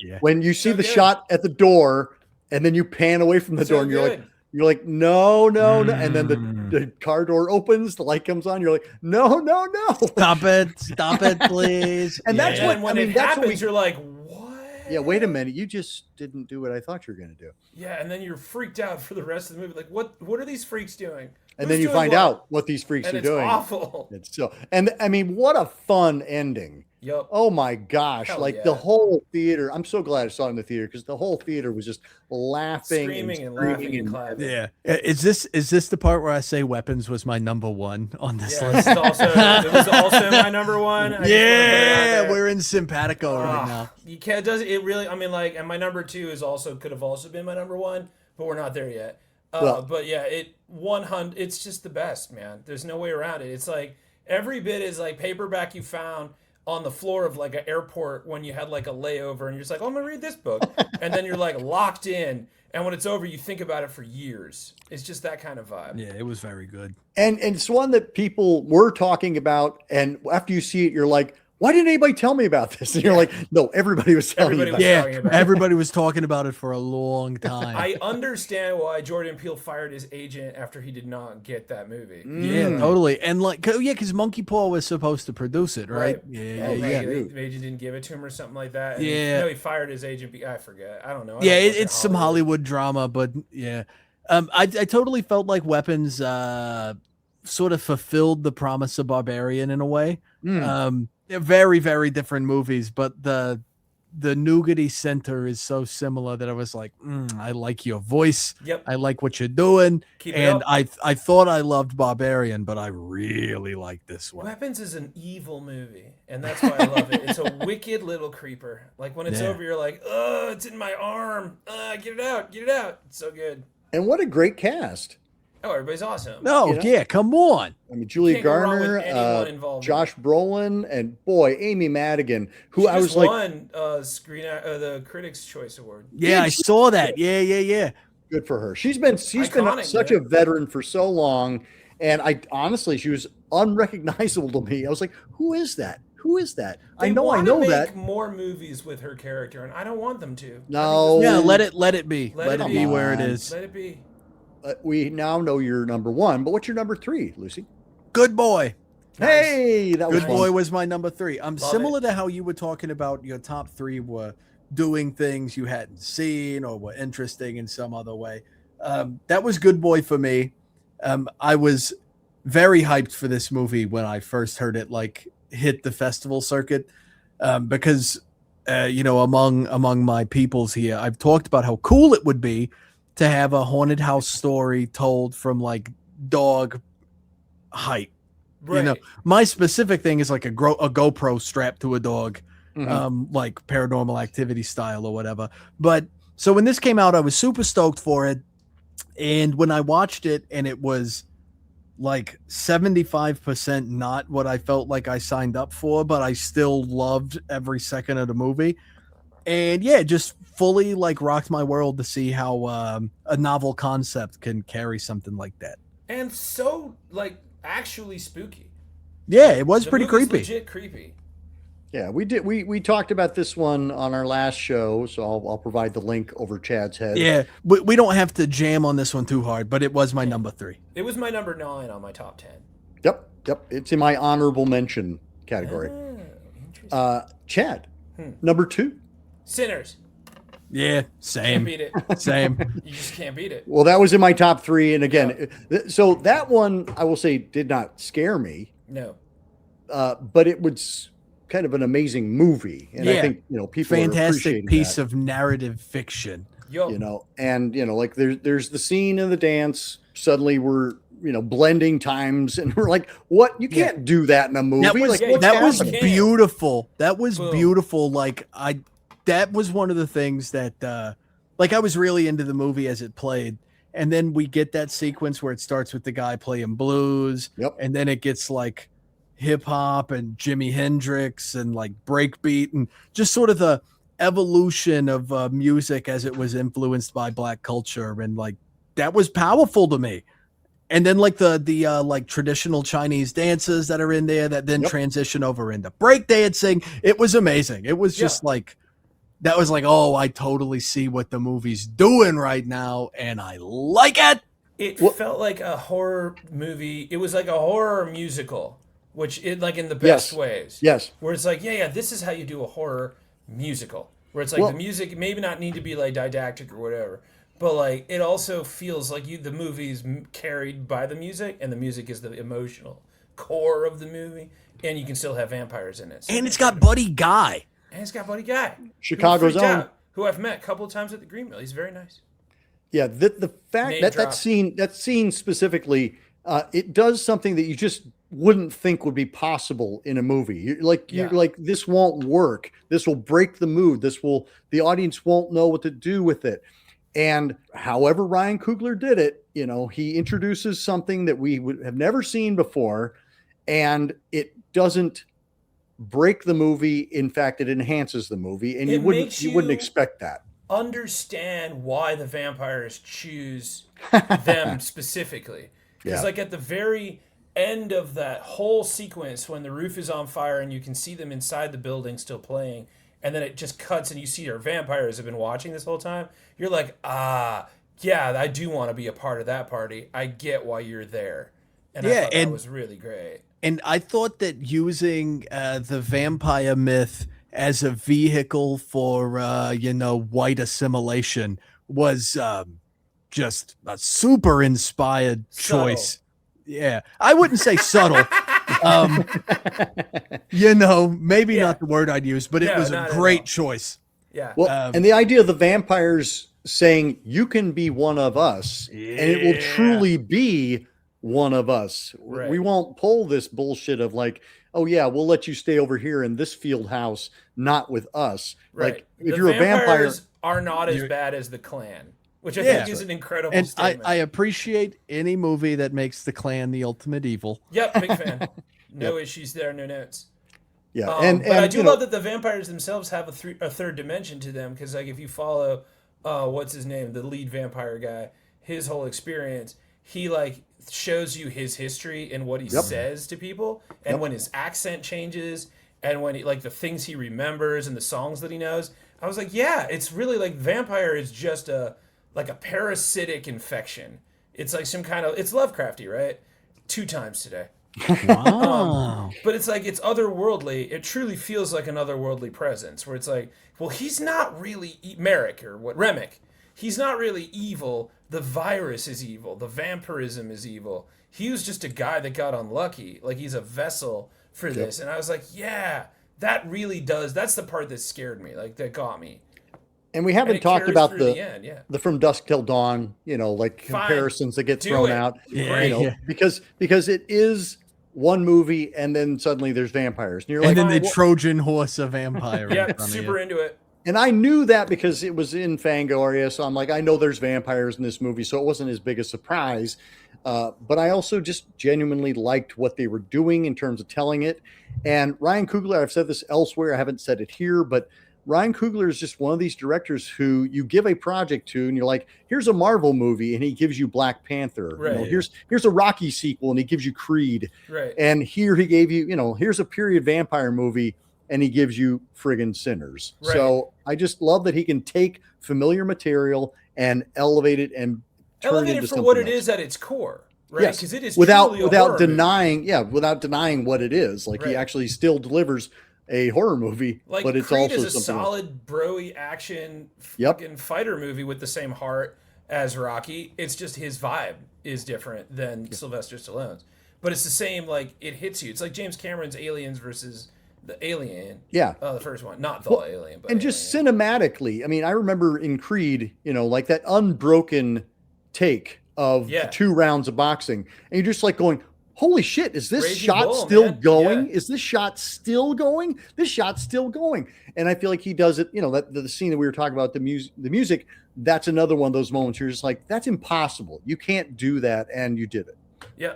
[SPEAKER 1] Yeah.
[SPEAKER 3] when you see
[SPEAKER 2] So
[SPEAKER 3] the
[SPEAKER 2] good.
[SPEAKER 3] shot at the door and then you pan away from the
[SPEAKER 2] So
[SPEAKER 3] door and
[SPEAKER 2] good.
[SPEAKER 3] you're like, no. And then the car door opens, the light comes on. You're like, no.
[SPEAKER 1] Stop it, please.
[SPEAKER 3] And that's
[SPEAKER 2] And
[SPEAKER 3] what
[SPEAKER 2] then when
[SPEAKER 3] I mean,
[SPEAKER 2] it
[SPEAKER 3] that's what
[SPEAKER 2] happens, you're like, what?
[SPEAKER 3] Yeah, wait a minute. You just didn't do what I thought you were going to do.
[SPEAKER 2] Yeah, and then you're freaked out for the rest of the movie. Like, what are these freaks doing?
[SPEAKER 3] And
[SPEAKER 2] Who's
[SPEAKER 3] then you
[SPEAKER 2] doing
[SPEAKER 3] find
[SPEAKER 2] what?
[SPEAKER 3] out what these freaks
[SPEAKER 2] And
[SPEAKER 3] are
[SPEAKER 2] it's
[SPEAKER 3] doing.
[SPEAKER 2] awful.
[SPEAKER 3] It's so, and I mean, what a fun ending.
[SPEAKER 2] Yep.
[SPEAKER 3] Oh my gosh.
[SPEAKER 2] Hell
[SPEAKER 3] like
[SPEAKER 2] yeah.
[SPEAKER 3] the whole theater. I'm so glad I saw it in the theater because the whole theater was just laughing
[SPEAKER 2] Screaming and
[SPEAKER 3] screaming
[SPEAKER 2] laughing and clapping.
[SPEAKER 1] Yeah. Is this the part where I say Weapons was my number one on this
[SPEAKER 2] Yeah,
[SPEAKER 1] list?
[SPEAKER 2] it was also my number one. I just wanna put it out there.
[SPEAKER 1] We're in simpatico right
[SPEAKER 2] Ah,
[SPEAKER 1] now.
[SPEAKER 2] You can't. Does it really? I mean, like, and my number two could have also been my number one, but we're not there yet. But yeah, 100. It's just the best, man. There's no way around it. It's like every bit is like paperback you found on the floor of like an airport when you had like a layover, and you're just like, oh, I'm gonna read this book, and then you're like locked in, and when it's over, you think about it for years. It's just that kind of vibe.
[SPEAKER 1] Yeah, it was very good.
[SPEAKER 3] And it's one that people were talking about. And after you see it, you're like, why didn't anybody tell me about this? And you're like, no, everybody was telling
[SPEAKER 2] Everybody
[SPEAKER 3] you about
[SPEAKER 2] was
[SPEAKER 3] it.
[SPEAKER 2] talking about it.
[SPEAKER 1] Everybody was talking about it for a long time.
[SPEAKER 2] I understand why Jordan Peele fired his agent after he did not get that movie.
[SPEAKER 1] Yeah, totally. And like, because Monkey Paw was supposed to produce it, right? Yeah.
[SPEAKER 2] They just didn't give it to him or something like that. And
[SPEAKER 1] Yeah.
[SPEAKER 2] No, he fired his agent. I forget. I don't know.
[SPEAKER 1] Yeah, it's some Hollywood drama, but yeah. I totally felt like Weapons sort of fulfilled the promise of Barbarian in a way. They're very, very different movies, but the nougaty center is so similar that I was like, I like your voice.
[SPEAKER 2] Yep.
[SPEAKER 1] I like what you're doing.
[SPEAKER 2] Keep it
[SPEAKER 1] And
[SPEAKER 2] up.
[SPEAKER 1] I thought I loved Barbarian, but I really like this one.
[SPEAKER 2] Weapons is an evil movie, and that's why I love it. It's a wicked little creeper. Like when it's
[SPEAKER 1] Yeah.
[SPEAKER 2] over, you're like, oh, it's in my arm. Get it out. It's so good.
[SPEAKER 3] And what a great cast.
[SPEAKER 2] Oh, everybody's awesome.
[SPEAKER 1] No,
[SPEAKER 3] You know?
[SPEAKER 1] yeah, come on.
[SPEAKER 3] I mean, Julia
[SPEAKER 2] can't go wrong with
[SPEAKER 3] Garner,
[SPEAKER 2] anyone involved.
[SPEAKER 3] Josh Brolin, and boy, Amy Madigan, who I was like,
[SPEAKER 2] won the Critics' Choice Award.
[SPEAKER 1] Yeah, I saw that. Yeah.
[SPEAKER 3] good for her. She's been
[SPEAKER 2] Iconic,
[SPEAKER 3] such
[SPEAKER 2] man.
[SPEAKER 3] a veteran for so long, and I honestly, she was unrecognizable to me. I was like, who is that? I know
[SPEAKER 2] make
[SPEAKER 3] that.
[SPEAKER 2] more movies with her character, and I don't want them to.
[SPEAKER 3] No.
[SPEAKER 1] Yeah, let it be.
[SPEAKER 2] Let
[SPEAKER 1] Let
[SPEAKER 2] it
[SPEAKER 1] it be
[SPEAKER 2] be.
[SPEAKER 1] where it
[SPEAKER 3] Come
[SPEAKER 1] is.
[SPEAKER 2] Let it be.
[SPEAKER 3] We now know you're number one, but what's your number three, Lucy?
[SPEAKER 1] Good Boy.
[SPEAKER 3] Hey, that was
[SPEAKER 1] Good
[SPEAKER 3] fun.
[SPEAKER 1] Boy was my number three. Similar
[SPEAKER 2] it.
[SPEAKER 1] to how you were talking about your top three were doing things you hadn't seen or were interesting in some other way. That was Good Boy for me. I was very hyped for this movie when I first heard it like hit the festival circuit because among my peoples here, I've talked about how cool it would be to have a haunted house story told from like dog height.
[SPEAKER 2] Right.
[SPEAKER 1] You know, my specific thing is like a GoPro strapped to a dog, like Paranormal Activity style or whatever. But so when this came out, I was super stoked for it. And when I watched it and it was like 75% not what I felt like I signed up for, but I still loved every second of the movie. And yeah, just fully like rocked my world to see how a novel concept can carry something like that.
[SPEAKER 2] And so like actually spooky.
[SPEAKER 1] Yeah, it was
[SPEAKER 2] The
[SPEAKER 1] pretty
[SPEAKER 2] movie's
[SPEAKER 1] creepy.
[SPEAKER 2] Legit creepy.
[SPEAKER 3] Yeah, we did. We talked about this one on our last show, so I'll provide the link over Chad's head.
[SPEAKER 1] Yeah, we don't have to jam on this one too hard, but it was my number three.
[SPEAKER 2] It was my number 9 on my top 10.
[SPEAKER 3] Yep. It's in my honorable mention category.
[SPEAKER 2] Interesting.
[SPEAKER 3] Chad, number 2.
[SPEAKER 2] Sinners.
[SPEAKER 1] Yeah,
[SPEAKER 2] Can't
[SPEAKER 1] same,
[SPEAKER 2] beat it.
[SPEAKER 1] same.
[SPEAKER 2] You just can't beat it.
[SPEAKER 3] Well, that was in my top 3, and again, so that one I will say did not scare me,
[SPEAKER 2] No.
[SPEAKER 3] but it was kind of an amazing movie, and I
[SPEAKER 1] Yeah.
[SPEAKER 3] think people are
[SPEAKER 1] Fantastic
[SPEAKER 3] appreciating
[SPEAKER 1] piece
[SPEAKER 3] that.
[SPEAKER 1] of narrative fiction.
[SPEAKER 2] Yo.
[SPEAKER 3] And like there's the scene in the dance. Suddenly we're blending times, and we're like, what? You can't do that in a movie.
[SPEAKER 1] That was
[SPEAKER 3] like, what's
[SPEAKER 1] that was
[SPEAKER 3] happening?
[SPEAKER 1] beautiful. That was
[SPEAKER 2] Boom.
[SPEAKER 1] beautiful. Like that was one of the things that like I was really into the movie as it played. And then we get that sequence where it starts with the guy playing blues.
[SPEAKER 3] Yep.
[SPEAKER 1] And then it gets like hip hop and Jimi Hendrix and like breakbeat and just sort of the evolution of music as it was influenced by Black culture, and like that was powerful to me. And then like the like traditional Chinese dances that are in there that then transition over into breakdancing. It was amazing. It was just like, that was like, oh, I totally see what the movie's doing right now, and I like it.
[SPEAKER 2] It felt like a horror movie. It was like a horror musical, which it like in the best ways.
[SPEAKER 3] Yes.
[SPEAKER 2] Where it's like, yeah, this is how you do a horror musical. Where it's like the music maybe not need to be like didactic or whatever, but like it also feels like the movie's carried by the music, and the music is the emotional core of the movie, and you can still have vampires in it. So
[SPEAKER 1] and it's got Buddy Guy.
[SPEAKER 2] And it's got Buddy Guy,
[SPEAKER 3] Chicago's own,
[SPEAKER 2] who I've met a couple of times at the Green Mill. He's very nice.
[SPEAKER 3] Yeah, the fact that scene specifically, it does something that you just wouldn't think would be possible in a movie. You're like, this won't work. This will break the mood. The audience won't know what to do with it. And however Ryan Coogler did it, he introduces something that we would have never seen before, and it doesn't break the movie. In fact, it enhances the movie, and you wouldn't expect that.
[SPEAKER 2] Understand why the vampires choose them specifically, because like at the very end of that whole sequence, when the roof is on fire and you can see them inside the building still playing, and then it just cuts and you see our vampires have been watching this whole time, you're like, yeah, I do want to be a part of that party. I get why you're there. And I thought that was really great.
[SPEAKER 1] And I thought that using the vampire myth as a vehicle for, white assimilation was just a super inspired choice. Yeah. I wouldn't say subtle. Maybe not the word I'd use, but it was a great choice.
[SPEAKER 2] Yeah.
[SPEAKER 3] Well, and the idea of the vampires saying, you can be one of us, and it will truly be one of us. Right. We won't pull this bullshit of like, oh yeah, we'll let you stay over here in this field house, not with us.
[SPEAKER 2] Right.
[SPEAKER 3] Like if you're a vampire,
[SPEAKER 2] are not as bad as the Klan, which I think is an incredible statement.
[SPEAKER 1] I appreciate any movie that makes the Klan the ultimate evil.
[SPEAKER 2] Yep, big fan. No issues there, no notes.
[SPEAKER 3] Yeah,
[SPEAKER 2] but I do love that the vampires themselves have a third dimension to them, because like if you follow, what's his name, the lead vampire guy, his whole experience, he like shows you his history and what he says to people, and when his accent changes, and when he, like the things he remembers and the songs that he knows. I was like, yeah, it's really like vampire is just a parasitic infection. It's like some kind of, it's Lovecrafty, right? 2 times today.
[SPEAKER 1] Wow.
[SPEAKER 2] But it's like, it's otherworldly. It truly feels like an otherworldly presence, where it's like, well, he's not really Remick. He's not really evil. The virus is evil. The vampirism is evil. He was just a guy that got unlucky. Like, he's a vessel for this. And I was like, yeah, that really does. That's the part that scared me. Like, that got me.
[SPEAKER 3] And we haven't talked about
[SPEAKER 2] the
[SPEAKER 3] From Dusk Till Dawn, comparisons that get thrown out, because it is one movie and then suddenly there's vampires. And you're
[SPEAKER 1] then they Trojan horse a vampire.
[SPEAKER 2] Yeah, super into it.
[SPEAKER 3] And I knew that because it was in Fango area. So I'm like, I know there's vampires in this movie. So it wasn't as big a surprise. But I also just genuinely liked what they were doing in terms of telling it. And Ryan Coogler, I've said this elsewhere, I haven't said it here, but Ryan Coogler is just one of these directors who you give a project to and you're like, here's a Marvel movie, and he gives you Black Panther.
[SPEAKER 2] Right.
[SPEAKER 3] Here's a Rocky sequel, and he gives you Creed.
[SPEAKER 2] Right.
[SPEAKER 3] And here he gave you, here's a period vampire movie, and he gives you friggin' Sinners.
[SPEAKER 2] Right.
[SPEAKER 3] So I just love that he can take familiar material and elevate it and turn it into
[SPEAKER 2] for what it
[SPEAKER 3] else.
[SPEAKER 2] is at its core. Right.
[SPEAKER 3] Yes.
[SPEAKER 2] Because it is
[SPEAKER 3] without denying what it is. Like he actually still delivers a horror movie,
[SPEAKER 2] like,
[SPEAKER 3] but it's
[SPEAKER 2] Creed
[SPEAKER 3] also
[SPEAKER 2] is a solid broy action fucking fighter movie with the same heart as Rocky. It's just his vibe is different than Sylvester Stallone's, but it's the same. Like, it hits you. It's like James Cameron's Aliens versus the Alien.
[SPEAKER 3] Yeah,
[SPEAKER 2] the first one, not the Alien, but
[SPEAKER 3] and just cinematically. I mean, I remember in Creed, like that unbroken take of the 2 rounds of boxing, and you're just like going, holy shit, is this shot still going? Is this shot still going? This shot's still going. And I feel like he does it, that the scene that we were talking about, the music, that's another one of those moments you're just like, that's impossible. You can't do that. And you did it.
[SPEAKER 2] Yeah.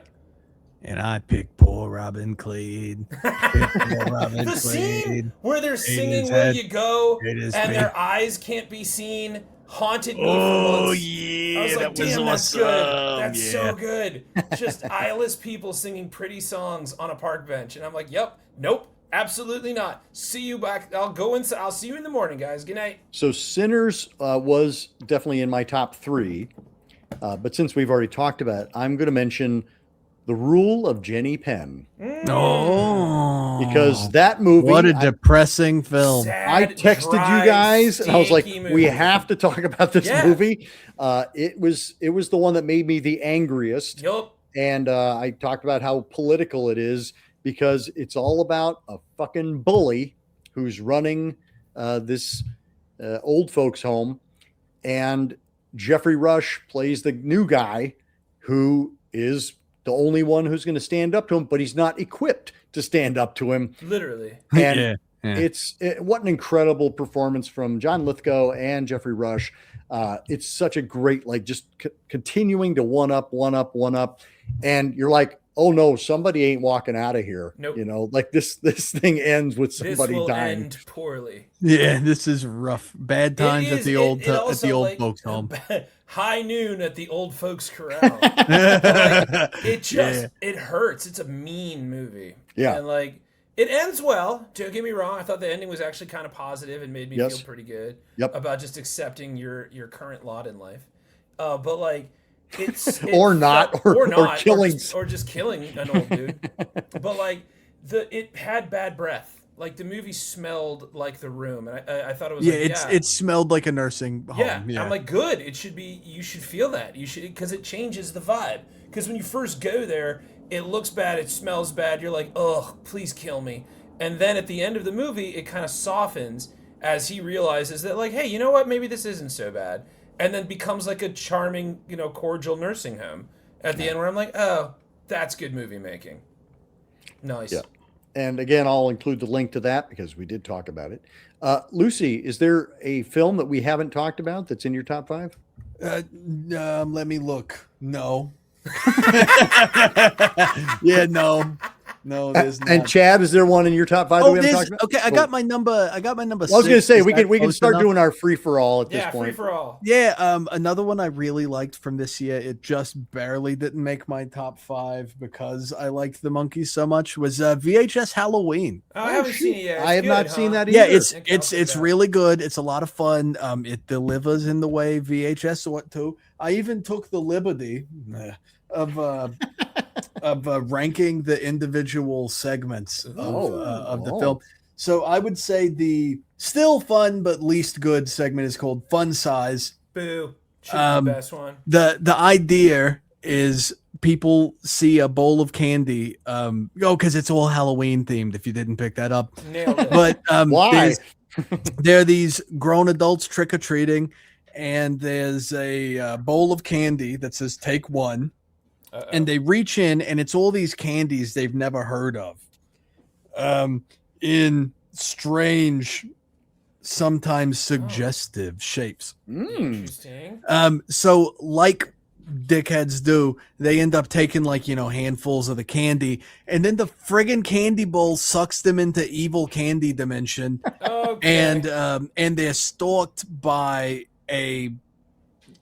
[SPEAKER 1] and I picked poor Robin Cleed.
[SPEAKER 2] The scene where they're singing "Will You Go" and their eyes can't be seen haunted me for months. I was like, damn, that's good. That's so good. Just eyeless people singing pretty songs on a park bench, and I'm like, yep, nope, absolutely not. See you back. I'll see you in the morning, guys. Good night.
[SPEAKER 3] So Sinners was definitely in my top 3, but since we've already talked about it, I'm going to mention The Rule of Jenny Penn.
[SPEAKER 1] Oh,
[SPEAKER 3] because that movie,
[SPEAKER 1] what a depressing film.
[SPEAKER 2] Sad,
[SPEAKER 3] I texted
[SPEAKER 2] dry,
[SPEAKER 3] you guys and I was like,
[SPEAKER 2] stanky
[SPEAKER 3] we
[SPEAKER 2] movie.
[SPEAKER 3] have to talk about this
[SPEAKER 2] Yeah.
[SPEAKER 3] movie. It was the one that made me the angriest.
[SPEAKER 2] Yup.
[SPEAKER 3] And I talked about how political it is because it's all about a fucking bully who's running this old folks home, and Jeffrey Rush plays the new guy who is the only one who's going to stand up to him, but he's not equipped to stand up to him.
[SPEAKER 2] Literally.
[SPEAKER 3] And what an incredible performance from John Lithgow and Jeffrey Rush. It's such a great, like, just continuing to one up. And you're like, oh no, somebody ain't walking out of here.
[SPEAKER 2] Nope.
[SPEAKER 3] You know, like this thing ends with somebody
[SPEAKER 2] this will
[SPEAKER 3] dying.
[SPEAKER 2] end poorly.
[SPEAKER 1] Yeah, this is rough. Bad times at the old folks home.
[SPEAKER 2] High noon at the old folks corral. It hurts. It's a mean movie.
[SPEAKER 3] Yeah.
[SPEAKER 2] And like it ends well. Don't get me wrong. I thought the ending was actually kind of positive and made me feel pretty good about just accepting your current lot in life. But like
[SPEAKER 3] or killing
[SPEAKER 2] or just killing an old dude. But like it had bad breath. Like the movie smelled like The Room, and I thought it was
[SPEAKER 1] it smelled like a nursing home.
[SPEAKER 2] Yeah, I'm like, good. It should be. You should feel that. You should, because it changes the vibe. Because when you first go there, it looks bad, it smells bad. You're like, ugh, please kill me. And then at the end of the movie, it kind of softens as he realizes that, like, hey, you know what? Maybe this isn't so bad. And then becomes like a charming, cordial nursing home at the end, where I'm like, oh, that's good movie making. Nice.
[SPEAKER 3] Yeah. And again, I'll include the link to that because we did talk about it. Lucy, is there a film that we haven't talked about that's in your top 5?
[SPEAKER 1] Let me look. No. No, there's not.
[SPEAKER 3] And Chad, is there one in your top 5 that we haven't talked about?
[SPEAKER 1] Okay, I got my number. I got my number.
[SPEAKER 3] I was going to say we can start
[SPEAKER 1] enough?
[SPEAKER 3] doing our free for all at this point.
[SPEAKER 2] Free for all.
[SPEAKER 1] Yeah, another one I really liked from this year. It just barely didn't make my top 5 because I liked the monkeys so much. Was VHS Halloween?
[SPEAKER 2] Oh, I haven't seen it yet.
[SPEAKER 3] I have not seen that either.
[SPEAKER 1] Yeah, it's really good. It's a lot of fun. It delivers in the way VHS ought to. I even took the liberty of ranking the individual segments of the film. So I would say the still fun but least good segment is called Fun Size.
[SPEAKER 2] Boo. The best one.
[SPEAKER 1] The idea is people see a bowl of candy, because it's all Halloween themed, if you didn't pick that up.
[SPEAKER 2] Nailed it.
[SPEAKER 1] But
[SPEAKER 3] why?
[SPEAKER 1] there are these grown adults trick-or-treating, and there's a bowl of candy that says take one. And they reach in, and it's all these candies they've never heard of, in strange, sometimes suggestive shapes.
[SPEAKER 2] Interesting.
[SPEAKER 1] So like dickheads do, they end up taking handfuls of the candy, and then the friggin' candy bowl sucks them into evil candy dimension.
[SPEAKER 2] Okay.
[SPEAKER 1] And they're stalked by a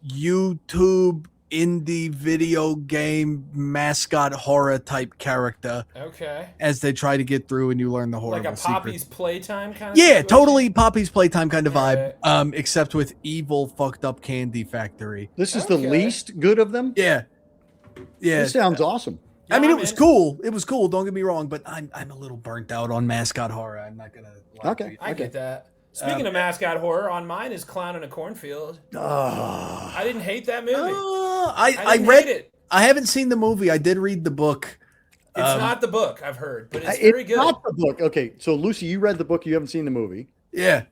[SPEAKER 1] YouTube indie video game mascot horror type character.
[SPEAKER 2] Okay.
[SPEAKER 1] As they try to get through, and you learn the horrible
[SPEAKER 2] Like a Poppy's
[SPEAKER 1] secrets.
[SPEAKER 2] Playtime kind of
[SPEAKER 1] Yeah,
[SPEAKER 2] situation?
[SPEAKER 1] totally Poppy's Playtime kind of vibe.
[SPEAKER 2] Right.
[SPEAKER 1] Except with evil fucked up candy factory.
[SPEAKER 3] This is the least good of them?
[SPEAKER 1] Yeah.
[SPEAKER 3] This sounds awesome.
[SPEAKER 1] I mean, it was cool. It was cool. Don't get me wrong, but I'm a little burnt out on mascot horror. I'm not gonna lie to you.
[SPEAKER 2] I get that. Speaking of mascot horror, on mine is Clown in a Cornfield. I didn't hate that movie.
[SPEAKER 1] I read it. I haven't seen the movie. I did read the book.
[SPEAKER 2] It's not the book, I've heard, but it's very good.
[SPEAKER 3] Not the book. Okay, so Lucy, you read the book. You haven't seen the movie.
[SPEAKER 1] Yeah.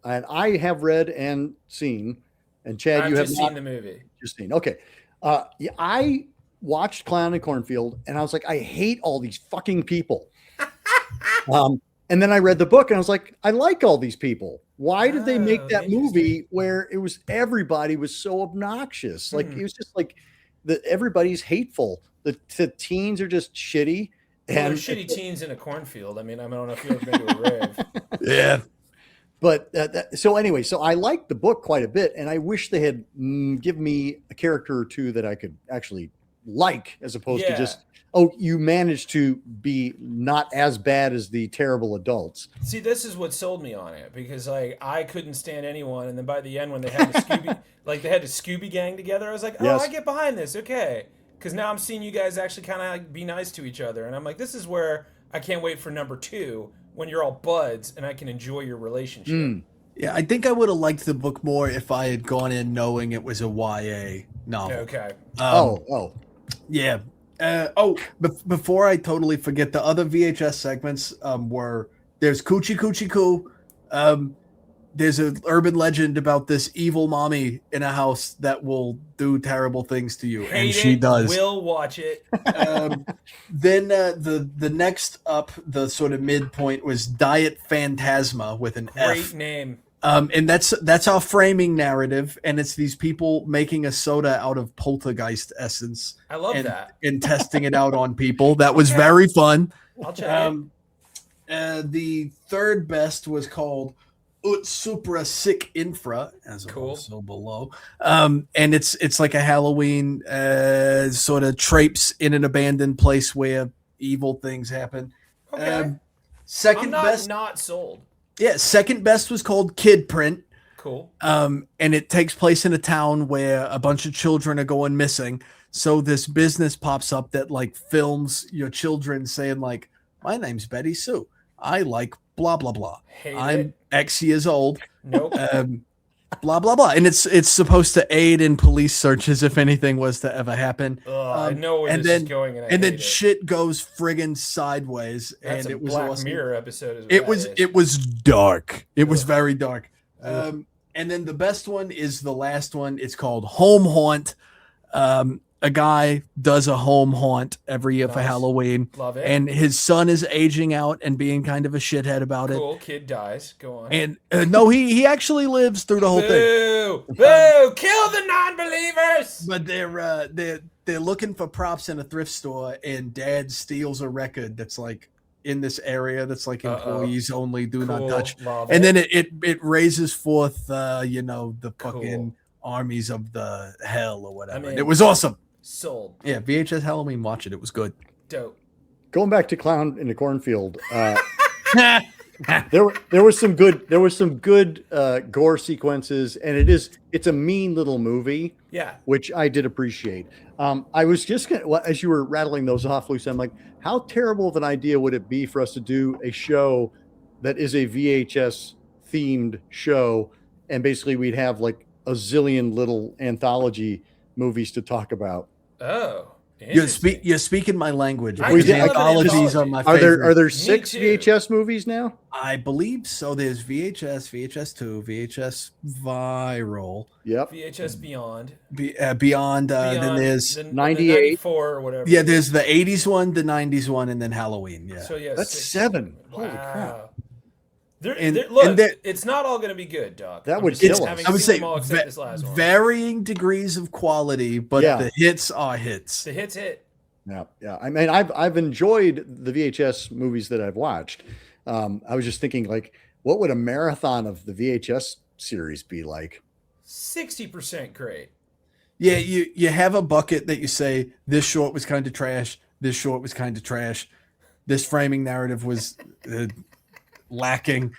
[SPEAKER 3] And I have read and seen. And Chad,
[SPEAKER 2] I've
[SPEAKER 3] you have
[SPEAKER 2] just
[SPEAKER 3] not
[SPEAKER 2] seen the movie.
[SPEAKER 3] Just seen. Okay. I watched Clown in Cornfield, and I was like, I hate all these fucking people. And then I read the book, and I was like, I like all these people. Why did they make that movie where it was everybody was so obnoxious? Like it was just like everybody's hateful. The teens are just shitty.
[SPEAKER 2] Well,
[SPEAKER 3] And
[SPEAKER 2] there's shitty teens in a cornfield. I mean, I don't know if you've ever been to a rave.
[SPEAKER 1] Yeah.
[SPEAKER 3] But so anyway, so I liked the book quite a bit, and I wish they had given me a character or two that I could actually like, as opposed to just, oh, you managed to be not as bad as the terrible adults.
[SPEAKER 2] See, this is what sold me on it, because like I couldn't stand anyone, and then by the end when they had the Scooby, like they had the Scooby gang together, I was like, oh,
[SPEAKER 3] Yes.
[SPEAKER 2] I get behind this, okay, because now I'm seeing you guys actually kind of like be nice to each other, and I'm like, this is where I can't wait for number 2 when you're all buds and I can enjoy your relationship.
[SPEAKER 1] Yeah, I think I would have liked the book more if I had gone in knowing it was a YA novel.
[SPEAKER 2] Okay.
[SPEAKER 1] Yeah. Before I totally forget, the other VHS segments were there's Coochie Coochie Coo. There's an urban legend about this evil mommy in a house that will do terrible things to you, and she does.
[SPEAKER 2] Will watch it.
[SPEAKER 1] Then the next up, the sort of midpoint was Diet Phantasma with an
[SPEAKER 2] Great
[SPEAKER 1] F.
[SPEAKER 2] name.
[SPEAKER 1] And that's our framing narrative, and it's these people making a soda out of poltergeist essence.
[SPEAKER 2] I love that.
[SPEAKER 1] And testing it out on people. That was very fun.
[SPEAKER 2] I'll check it.
[SPEAKER 1] The third best was called Ut Supra Sic Infra, as also below. And it's like a Halloween sort of traipse in an abandoned place where evil things happen.
[SPEAKER 2] Okay.
[SPEAKER 1] Second
[SPEAKER 2] I'm
[SPEAKER 1] best,
[SPEAKER 2] not sold.
[SPEAKER 1] Yeah, second best was called Kid Print.
[SPEAKER 2] Cool.
[SPEAKER 1] And it takes place in a town where a bunch of children are going missing. So this business pops up that like films your children saying like, my name's Betty Sue. I like blah, blah, blah. I'm X years old.
[SPEAKER 2] Nope.
[SPEAKER 1] Blah, blah, blah. And it's supposed to aid in police searches if anything was to ever happen.
[SPEAKER 2] I know where this is going.
[SPEAKER 1] And then shit goes friggin' sideways.
[SPEAKER 2] That's
[SPEAKER 1] and
[SPEAKER 2] a
[SPEAKER 1] it was
[SPEAKER 2] Black
[SPEAKER 1] awesome.
[SPEAKER 2] Mirror episode.
[SPEAKER 1] It was dark. It was very dark. And then the best one is the last one. It's called Home Haunt. A guy does a home haunt every year for Halloween.
[SPEAKER 2] Love it.
[SPEAKER 1] And his son is aging out and being kind of a shithead about it.
[SPEAKER 2] Cool. Kid dies. Go on.
[SPEAKER 1] And no, he actually lives through the whole thing.
[SPEAKER 2] Boo! Boo! Kill the non-believers!
[SPEAKER 1] But they're looking for props in a thrift store, and Dad steals a record that's like in this area that's like employees only, do not touch.
[SPEAKER 2] Love
[SPEAKER 1] and
[SPEAKER 2] it.
[SPEAKER 1] then it raises forth the fucking armies of the hell or whatever.
[SPEAKER 2] I mean,
[SPEAKER 1] and it was awesome.
[SPEAKER 2] Sold.
[SPEAKER 1] Yeah, VHS Halloween, watch it. It was good.
[SPEAKER 2] Dope.
[SPEAKER 3] Going back to Clown in the Cornfield, there was some good gore sequences, and it's a mean little movie.
[SPEAKER 2] Yeah.
[SPEAKER 3] Which I did appreciate. I was just as you were rattling those off, Lucy, I'm like, how terrible of an idea would it be for us to do a show that is a VHS themed show, and basically we'd have like a zillion little anthology movies to talk about.
[SPEAKER 2] Oh,
[SPEAKER 1] you're speaking my language.
[SPEAKER 2] I do love
[SPEAKER 1] Anthologies are my
[SPEAKER 3] Are
[SPEAKER 1] favorite.
[SPEAKER 3] there 6 VHS movies now?
[SPEAKER 1] I believe so. There's VHS, VHS2, VHS Viral.
[SPEAKER 3] Yep.
[SPEAKER 2] VHS Beyond.
[SPEAKER 1] Beyond. Then there's
[SPEAKER 2] the
[SPEAKER 3] 98.
[SPEAKER 2] 94 or whatever.
[SPEAKER 1] Yeah, there's the 80s one, the 90s one, and then Halloween. Yeah.
[SPEAKER 2] So yeah,
[SPEAKER 3] That's 7. Holy crap.
[SPEAKER 2] Look,
[SPEAKER 1] and
[SPEAKER 2] it's not all going to be good, Doc.
[SPEAKER 3] That
[SPEAKER 2] I'm
[SPEAKER 3] would
[SPEAKER 2] just
[SPEAKER 3] kill us.
[SPEAKER 2] having
[SPEAKER 1] I would
[SPEAKER 2] seen
[SPEAKER 1] say
[SPEAKER 2] them all except this last one.
[SPEAKER 1] varying degrees of quality, but the hits are hits.
[SPEAKER 2] The hits hit.
[SPEAKER 3] Yeah. I mean, I've enjoyed the VHS movies that I've watched. I was just thinking, like, what would a marathon of the VHS series be like?
[SPEAKER 2] 60% great.
[SPEAKER 1] Yeah, you have a bucket that you say this short was kind of trash, this short was kind of trash, this framing narrative was lacking,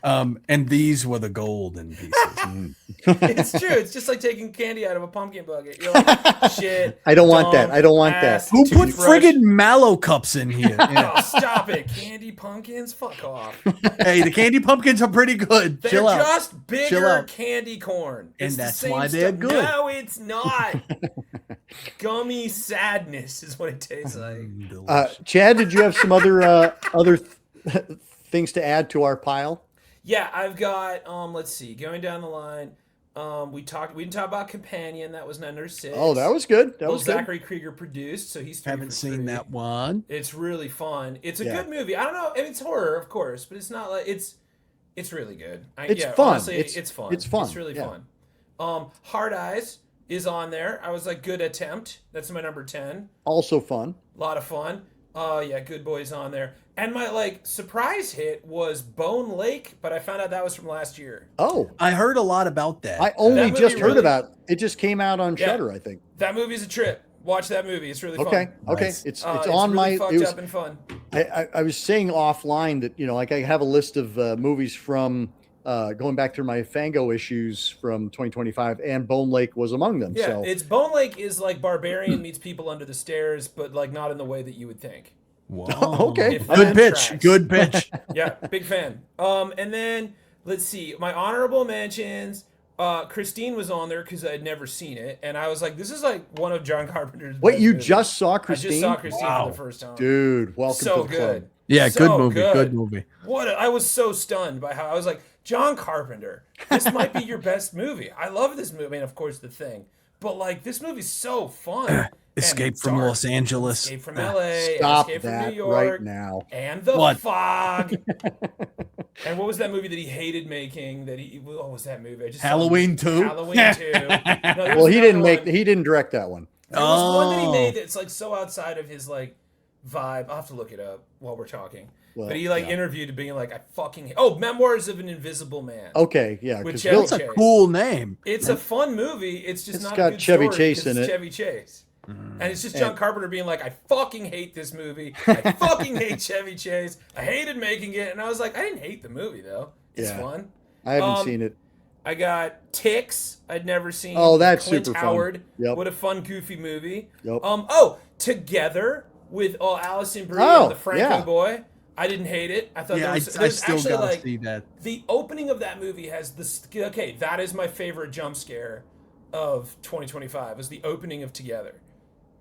[SPEAKER 1] and these were the golden pieces.
[SPEAKER 2] It's true. It's just like taking candy out of a pumpkin bucket. You're like, shit.
[SPEAKER 3] I don't want that. I don't want that.
[SPEAKER 1] Who put friggin' mallow cups in here? Yeah.
[SPEAKER 2] Oh, stop it. Candy pumpkins? Fuck off.
[SPEAKER 1] Hey, the candy pumpkins are pretty good.
[SPEAKER 2] They're
[SPEAKER 1] Chill out.
[SPEAKER 2] just bigger candy corn.
[SPEAKER 1] And
[SPEAKER 2] It's
[SPEAKER 1] that's
[SPEAKER 2] the same
[SPEAKER 1] why they're
[SPEAKER 2] stuff.
[SPEAKER 1] good.
[SPEAKER 2] No, it's not. Gummy sadness is what it tastes like.
[SPEAKER 3] Chad, did you have some other things to add to our pile?
[SPEAKER 2] Yeah, I've got let's see, going down the line. We didn't talk about Companion, that was number 6.
[SPEAKER 3] Oh, that was good. That was good.
[SPEAKER 2] Zachary Krieger produced, so he's 3
[SPEAKER 1] Haven't
[SPEAKER 2] for
[SPEAKER 1] seen
[SPEAKER 2] 3.
[SPEAKER 1] that one.
[SPEAKER 2] It's really fun. It's a good movie. I don't know, I mean, it's horror, of course, but it's not like it's really good.
[SPEAKER 3] It's fun.
[SPEAKER 2] Honestly, it's fun.
[SPEAKER 3] It's fun.
[SPEAKER 2] It's really fun. Hard Eyes, is on there. I was like, good attempt. That's my number 10.
[SPEAKER 3] Also fun.
[SPEAKER 2] A lot of fun. Yeah, Good Boys on there. And my like surprise hit was Bone Lake, but I found out that was from last year.
[SPEAKER 3] Oh,
[SPEAKER 1] I heard a lot about that.
[SPEAKER 3] I only
[SPEAKER 2] That
[SPEAKER 3] just
[SPEAKER 2] movie
[SPEAKER 3] heard
[SPEAKER 2] really-
[SPEAKER 3] about it. Just came out on Shudder, I think.
[SPEAKER 2] That movie's a trip. Watch that movie. It's really fun.
[SPEAKER 3] Okay.
[SPEAKER 1] Nice.
[SPEAKER 3] It's
[SPEAKER 2] It's
[SPEAKER 3] on
[SPEAKER 2] really
[SPEAKER 3] my.
[SPEAKER 2] fucked
[SPEAKER 3] It was,
[SPEAKER 2] up and fun.
[SPEAKER 3] I was saying offline that like I have a list of movies from going back through my Fango issues from 2025, and Bone Lake was among them.
[SPEAKER 2] Yeah,
[SPEAKER 3] So
[SPEAKER 2] it's Bone Lake is like Barbarian meets People Under the Stairs, but like not in the way that you would think.
[SPEAKER 1] Whoa.
[SPEAKER 3] Okay.
[SPEAKER 2] If
[SPEAKER 1] Good
[SPEAKER 2] that
[SPEAKER 1] pitch.
[SPEAKER 2] tracks.
[SPEAKER 1] Good pitch.
[SPEAKER 2] Yeah, big fan. And then let's see, my honorable mentions. Christine was on there because I had never seen it, and I was like, "This is like one of John Carpenter's."
[SPEAKER 3] wait,
[SPEAKER 2] best
[SPEAKER 3] you
[SPEAKER 2] movies.
[SPEAKER 3] just saw
[SPEAKER 2] I
[SPEAKER 3] Christine?
[SPEAKER 2] just saw Christine
[SPEAKER 1] Wow.
[SPEAKER 2] for the first time.
[SPEAKER 3] Dude, welcome
[SPEAKER 2] So
[SPEAKER 3] to the club.
[SPEAKER 2] good.
[SPEAKER 1] Yeah,
[SPEAKER 2] So
[SPEAKER 1] good movie.
[SPEAKER 2] good.
[SPEAKER 1] Good movie.
[SPEAKER 2] I was so stunned by how I was like, John Carpenter, this might be your best movie. I love this movie, and of course The Thing, but like this movie's so fun. and
[SPEAKER 1] Escape from
[SPEAKER 2] dark.
[SPEAKER 1] Los Angeles.
[SPEAKER 2] Escape from LA.
[SPEAKER 3] Stop
[SPEAKER 2] Escape from New
[SPEAKER 3] that
[SPEAKER 2] York.
[SPEAKER 3] right now.
[SPEAKER 2] And the
[SPEAKER 1] What?
[SPEAKER 2] fog. And what was that movie that he hated making? What was that movie? I just saw
[SPEAKER 1] Halloween
[SPEAKER 2] it.
[SPEAKER 1] 2?
[SPEAKER 2] Halloween 2. No, there
[SPEAKER 3] Well,
[SPEAKER 2] was
[SPEAKER 3] he
[SPEAKER 2] another
[SPEAKER 3] didn't make.
[SPEAKER 2] one.
[SPEAKER 3] He didn't direct that one.
[SPEAKER 2] There was one that he
[SPEAKER 1] Oh.
[SPEAKER 2] made that's like so outside of his like vibe. I'll have to look it up while we're talking.
[SPEAKER 3] Well,
[SPEAKER 2] But he like
[SPEAKER 3] yeah.
[SPEAKER 2] interviewed being like, I fucking Memoirs of an Invisible Man.
[SPEAKER 3] Okay, yeah,
[SPEAKER 2] With
[SPEAKER 3] because
[SPEAKER 2] Chevy
[SPEAKER 1] That's a cool name.
[SPEAKER 2] It's a fun movie. It's just
[SPEAKER 3] It's
[SPEAKER 2] not
[SPEAKER 3] got
[SPEAKER 2] a good
[SPEAKER 3] Chevy
[SPEAKER 2] story
[SPEAKER 3] Chase
[SPEAKER 2] 'cause
[SPEAKER 3] in
[SPEAKER 2] it's
[SPEAKER 3] it.
[SPEAKER 2] Chevy Chase.
[SPEAKER 1] Mm.
[SPEAKER 2] And it's just John
[SPEAKER 3] And-
[SPEAKER 2] Carpenter being like, I fucking hate this movie. I fucking hate Chevy Chase. I hated making it. And I was like, I didn't hate the movie though. It's
[SPEAKER 3] Yeah.
[SPEAKER 2] fun.
[SPEAKER 3] I haven't seen it.
[SPEAKER 2] I got Ticks. I'd never seen.
[SPEAKER 3] Oh, that's
[SPEAKER 2] Clint
[SPEAKER 3] super fun.
[SPEAKER 2] Howard.
[SPEAKER 3] Yep.
[SPEAKER 2] What a fun, goofy movie.
[SPEAKER 3] Yep.
[SPEAKER 2] Together with Allison Brie
[SPEAKER 3] Oh,
[SPEAKER 2] and the Franco
[SPEAKER 3] yeah.
[SPEAKER 2] boy. I didn't hate it. I thought
[SPEAKER 1] Yeah, I
[SPEAKER 2] there's
[SPEAKER 1] still
[SPEAKER 2] actually
[SPEAKER 1] gotta
[SPEAKER 2] like
[SPEAKER 1] see that.
[SPEAKER 2] the opening of that movie has this. Okay, that is my favorite jump scare of 2025. Was the opening of Together.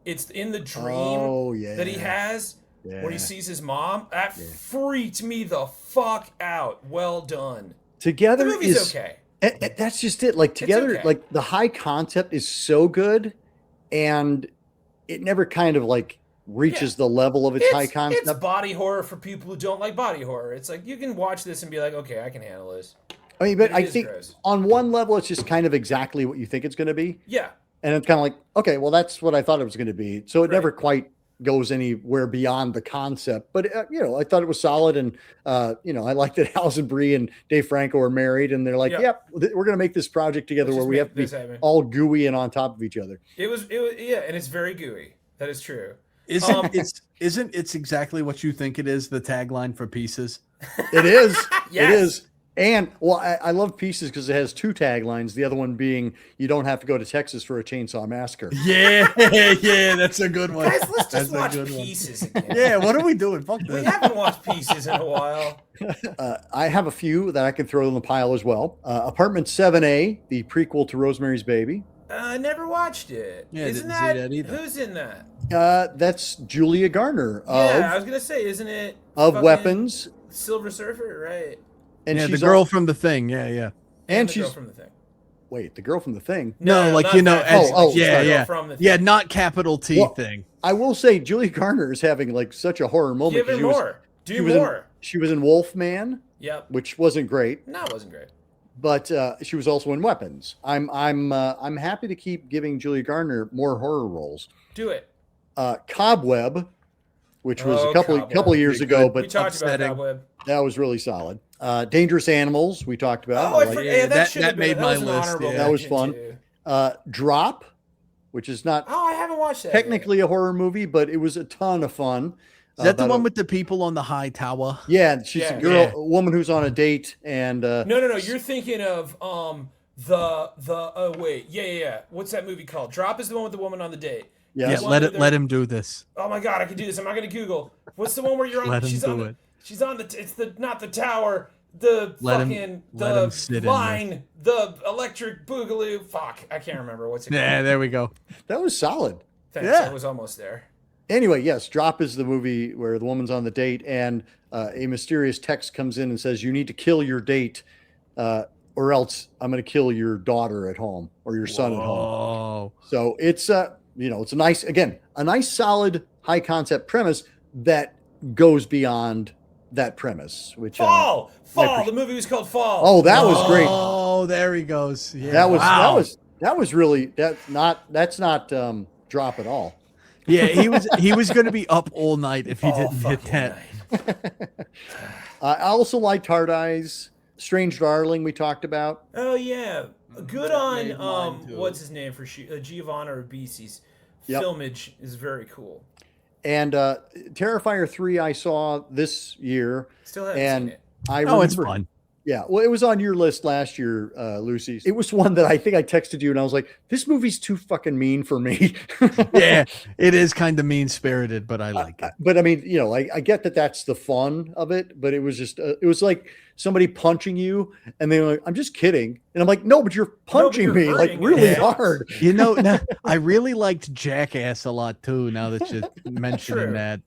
[SPEAKER 2] It's in the dream
[SPEAKER 3] Oh, yeah.
[SPEAKER 2] that he has where he
[SPEAKER 3] Yeah.
[SPEAKER 2] sees his mom. That freaked me the fuck out. Well done. The
[SPEAKER 3] Together
[SPEAKER 2] movie's
[SPEAKER 3] is
[SPEAKER 2] okay.
[SPEAKER 3] and that's just it. Like Together,
[SPEAKER 2] okay.
[SPEAKER 3] like the high concept is so good, and it never kind of like reaches the level of its high
[SPEAKER 2] It's
[SPEAKER 3] concept.
[SPEAKER 2] body horror for people who don't like body horror. It's like you can watch this and be like, okay, I can handle this.
[SPEAKER 3] I mean, but
[SPEAKER 2] it
[SPEAKER 3] I
[SPEAKER 2] is
[SPEAKER 3] think
[SPEAKER 2] gross.
[SPEAKER 3] on one level, it's just kind of exactly what you think it's going to be,
[SPEAKER 2] Yeah.
[SPEAKER 3] and it's kind of like, okay, well, that's what I thought it was going to be. So it never quite goes anywhere beyond the concept. But I thought it was solid, and I like that Alison Brie and Dave Franco are married, and they're like,
[SPEAKER 2] Yeah.
[SPEAKER 3] yep, we're going to make this project together
[SPEAKER 2] Let's
[SPEAKER 3] where
[SPEAKER 2] just
[SPEAKER 3] we
[SPEAKER 2] make
[SPEAKER 3] have to be
[SPEAKER 2] this happen.
[SPEAKER 3] all gooey and on top of each other.
[SPEAKER 2] It was yeah, and it's very gooey. That is true.
[SPEAKER 1] Isn't it's exactly what you think it is, the tagline for Pieces?
[SPEAKER 3] It is.
[SPEAKER 2] Yes.
[SPEAKER 3] It is. And well, I love Pieces because it has two taglines. The other one being, "You don't have to go to Texas for a chainsaw massacre."
[SPEAKER 1] Yeah, yeah, that's a good one.
[SPEAKER 2] Guys, let's
[SPEAKER 1] That's
[SPEAKER 2] just
[SPEAKER 1] a
[SPEAKER 2] watch
[SPEAKER 1] good one.
[SPEAKER 2] Pieces again.
[SPEAKER 1] Yeah, what are we doing? Fuck
[SPEAKER 2] We
[SPEAKER 1] this.
[SPEAKER 2] haven't watched Pieces in a while.
[SPEAKER 3] I have a few that I can throw in the pile as well. Apartment 7A, the prequel to Rosemary's Baby.
[SPEAKER 2] I never watched it.
[SPEAKER 1] Yeah,
[SPEAKER 2] Isn't
[SPEAKER 1] didn't see that either.
[SPEAKER 2] who's in that?
[SPEAKER 3] That's Julia Garner
[SPEAKER 2] Yeah, I was gonna say, isn't it
[SPEAKER 3] of
[SPEAKER 2] fucking
[SPEAKER 3] Weapons,
[SPEAKER 2] Silver Surfer, right?
[SPEAKER 3] and
[SPEAKER 1] Yeah, the
[SPEAKER 3] she's
[SPEAKER 1] girl
[SPEAKER 3] al-
[SPEAKER 1] from The Thing. Yeah, yeah.
[SPEAKER 3] and
[SPEAKER 2] the
[SPEAKER 3] she's
[SPEAKER 2] girl from the thing.
[SPEAKER 3] wait, the girl from the Thing.
[SPEAKER 1] No, like
[SPEAKER 2] not
[SPEAKER 1] you know,
[SPEAKER 2] that
[SPEAKER 1] as,
[SPEAKER 2] thing, like she's
[SPEAKER 1] yeah,
[SPEAKER 2] the girl
[SPEAKER 1] yeah,
[SPEAKER 2] from the
[SPEAKER 1] yeah,
[SPEAKER 2] thing.
[SPEAKER 1] not capital T
[SPEAKER 3] Well,
[SPEAKER 1] thing.
[SPEAKER 3] I will say Julia Garner is having like such a horror moment.
[SPEAKER 2] Give
[SPEAKER 3] 'cause
[SPEAKER 2] it
[SPEAKER 3] she was-
[SPEAKER 2] more.
[SPEAKER 3] she
[SPEAKER 2] Do
[SPEAKER 3] was in-
[SPEAKER 2] more.
[SPEAKER 3] She was in Wolfman,
[SPEAKER 2] Yep.
[SPEAKER 3] which wasn't great.
[SPEAKER 2] No, it wasn't great.
[SPEAKER 3] But she was also in Weapons. I'm happy to keep giving Julia Garner more horror roles.
[SPEAKER 2] Do it.
[SPEAKER 3] Cobweb, which was
[SPEAKER 2] Oh,
[SPEAKER 3] a couple
[SPEAKER 2] Cobweb.
[SPEAKER 3] years
[SPEAKER 1] Pretty
[SPEAKER 3] ago,
[SPEAKER 1] good.
[SPEAKER 2] We
[SPEAKER 3] but
[SPEAKER 2] talked about
[SPEAKER 1] upsetting.
[SPEAKER 2] Cobweb.
[SPEAKER 3] that was really solid. Dangerous Animals, we talked about.
[SPEAKER 2] Oh, I
[SPEAKER 3] like-
[SPEAKER 2] forgot.
[SPEAKER 1] yeah,
[SPEAKER 2] Yeah,
[SPEAKER 1] that-
[SPEAKER 2] should
[SPEAKER 1] that
[SPEAKER 2] have been.
[SPEAKER 1] made
[SPEAKER 2] That
[SPEAKER 1] my
[SPEAKER 2] was an
[SPEAKER 1] list,
[SPEAKER 2] honorable
[SPEAKER 1] yeah.
[SPEAKER 3] That was
[SPEAKER 2] mention,
[SPEAKER 3] fun.
[SPEAKER 2] too.
[SPEAKER 3] Drop, which is not
[SPEAKER 2] Oh, I haven't watched that.
[SPEAKER 3] technically a horror movie, but it was a ton of fun.
[SPEAKER 1] Is that the
[SPEAKER 3] about
[SPEAKER 1] one
[SPEAKER 3] a-
[SPEAKER 1] with the people on the high tower?
[SPEAKER 3] Yeah, she's
[SPEAKER 2] Yeah.
[SPEAKER 3] a girl,
[SPEAKER 1] Yeah.
[SPEAKER 3] a woman who's on a date, and
[SPEAKER 2] yet. No. You're thinking of wait, yeah. What's that movie called? Drop is the one with the woman on the date.
[SPEAKER 3] yeah,
[SPEAKER 1] Yeah,
[SPEAKER 2] That's one
[SPEAKER 1] let
[SPEAKER 2] where
[SPEAKER 1] it let him do this.
[SPEAKER 2] Oh my god, I can do this. I'm not gonna Google. What's the one where you're on?
[SPEAKER 1] Let him
[SPEAKER 2] she's
[SPEAKER 1] do
[SPEAKER 2] on.
[SPEAKER 1] it.
[SPEAKER 2] She's on the. It's the not the tower. The
[SPEAKER 1] Let him-
[SPEAKER 2] fucking
[SPEAKER 1] let him sit in
[SPEAKER 2] the line. The electric boogaloo. Fuck, I can't remember what's it called.
[SPEAKER 1] Yeah, there we go.
[SPEAKER 3] that was solid.
[SPEAKER 2] Thanks,
[SPEAKER 1] yeah.
[SPEAKER 2] I was almost there.
[SPEAKER 3] Anyway, yes, Drop is the movie where the woman's on the date, and a mysterious text comes in and says, "You need to kill your date, or else I'm going to kill your daughter at home or your son at home."
[SPEAKER 1] Oh,
[SPEAKER 3] So it's it's a nice solid high concept premise that goes beyond that premise, which
[SPEAKER 2] Fall.
[SPEAKER 3] appreciate-
[SPEAKER 2] The movie was called Fall.
[SPEAKER 3] oh, that was great.
[SPEAKER 1] Oh, there he goes. Yeah,
[SPEAKER 3] That was
[SPEAKER 1] wow.
[SPEAKER 3] That was really that's not drop at all.
[SPEAKER 1] Yeah, he was going to be up all night if he
[SPEAKER 2] All
[SPEAKER 1] didn't hit
[SPEAKER 2] fucking
[SPEAKER 1] that.
[SPEAKER 2] night.
[SPEAKER 3] I also liked Hard Eyes, Strange Darling. We talked about.
[SPEAKER 2] Oh yeah, good
[SPEAKER 1] That made mine,
[SPEAKER 2] on
[SPEAKER 1] too.
[SPEAKER 2] what's his name for Giovanna Ribisi's
[SPEAKER 3] Yep.
[SPEAKER 2] filmage is very cool.
[SPEAKER 3] And Terrifier 3 I saw this year.
[SPEAKER 2] Still haven't
[SPEAKER 3] And
[SPEAKER 2] seen it.
[SPEAKER 3] I
[SPEAKER 1] Oh, it's
[SPEAKER 3] remember,
[SPEAKER 1] fun.
[SPEAKER 3] yeah, well, it was on your list last year, Lucy. It was one that I think I texted you and I was like, this movie's too fucking mean for me.
[SPEAKER 1] Yeah, it is kind of mean spirited, but I like it.
[SPEAKER 3] But I mean, you know, I get that that's the fun of it, but it was just, it was like somebody punching you and they're like, I'm just kidding. And I'm like, no, but you're punching
[SPEAKER 2] you're
[SPEAKER 3] me like
[SPEAKER 2] hurting
[SPEAKER 3] really
[SPEAKER 2] me.
[SPEAKER 3] hard.
[SPEAKER 1] You know, now, I really liked Jackass a lot too. Now that you're mentioning
[SPEAKER 2] True.
[SPEAKER 1] that,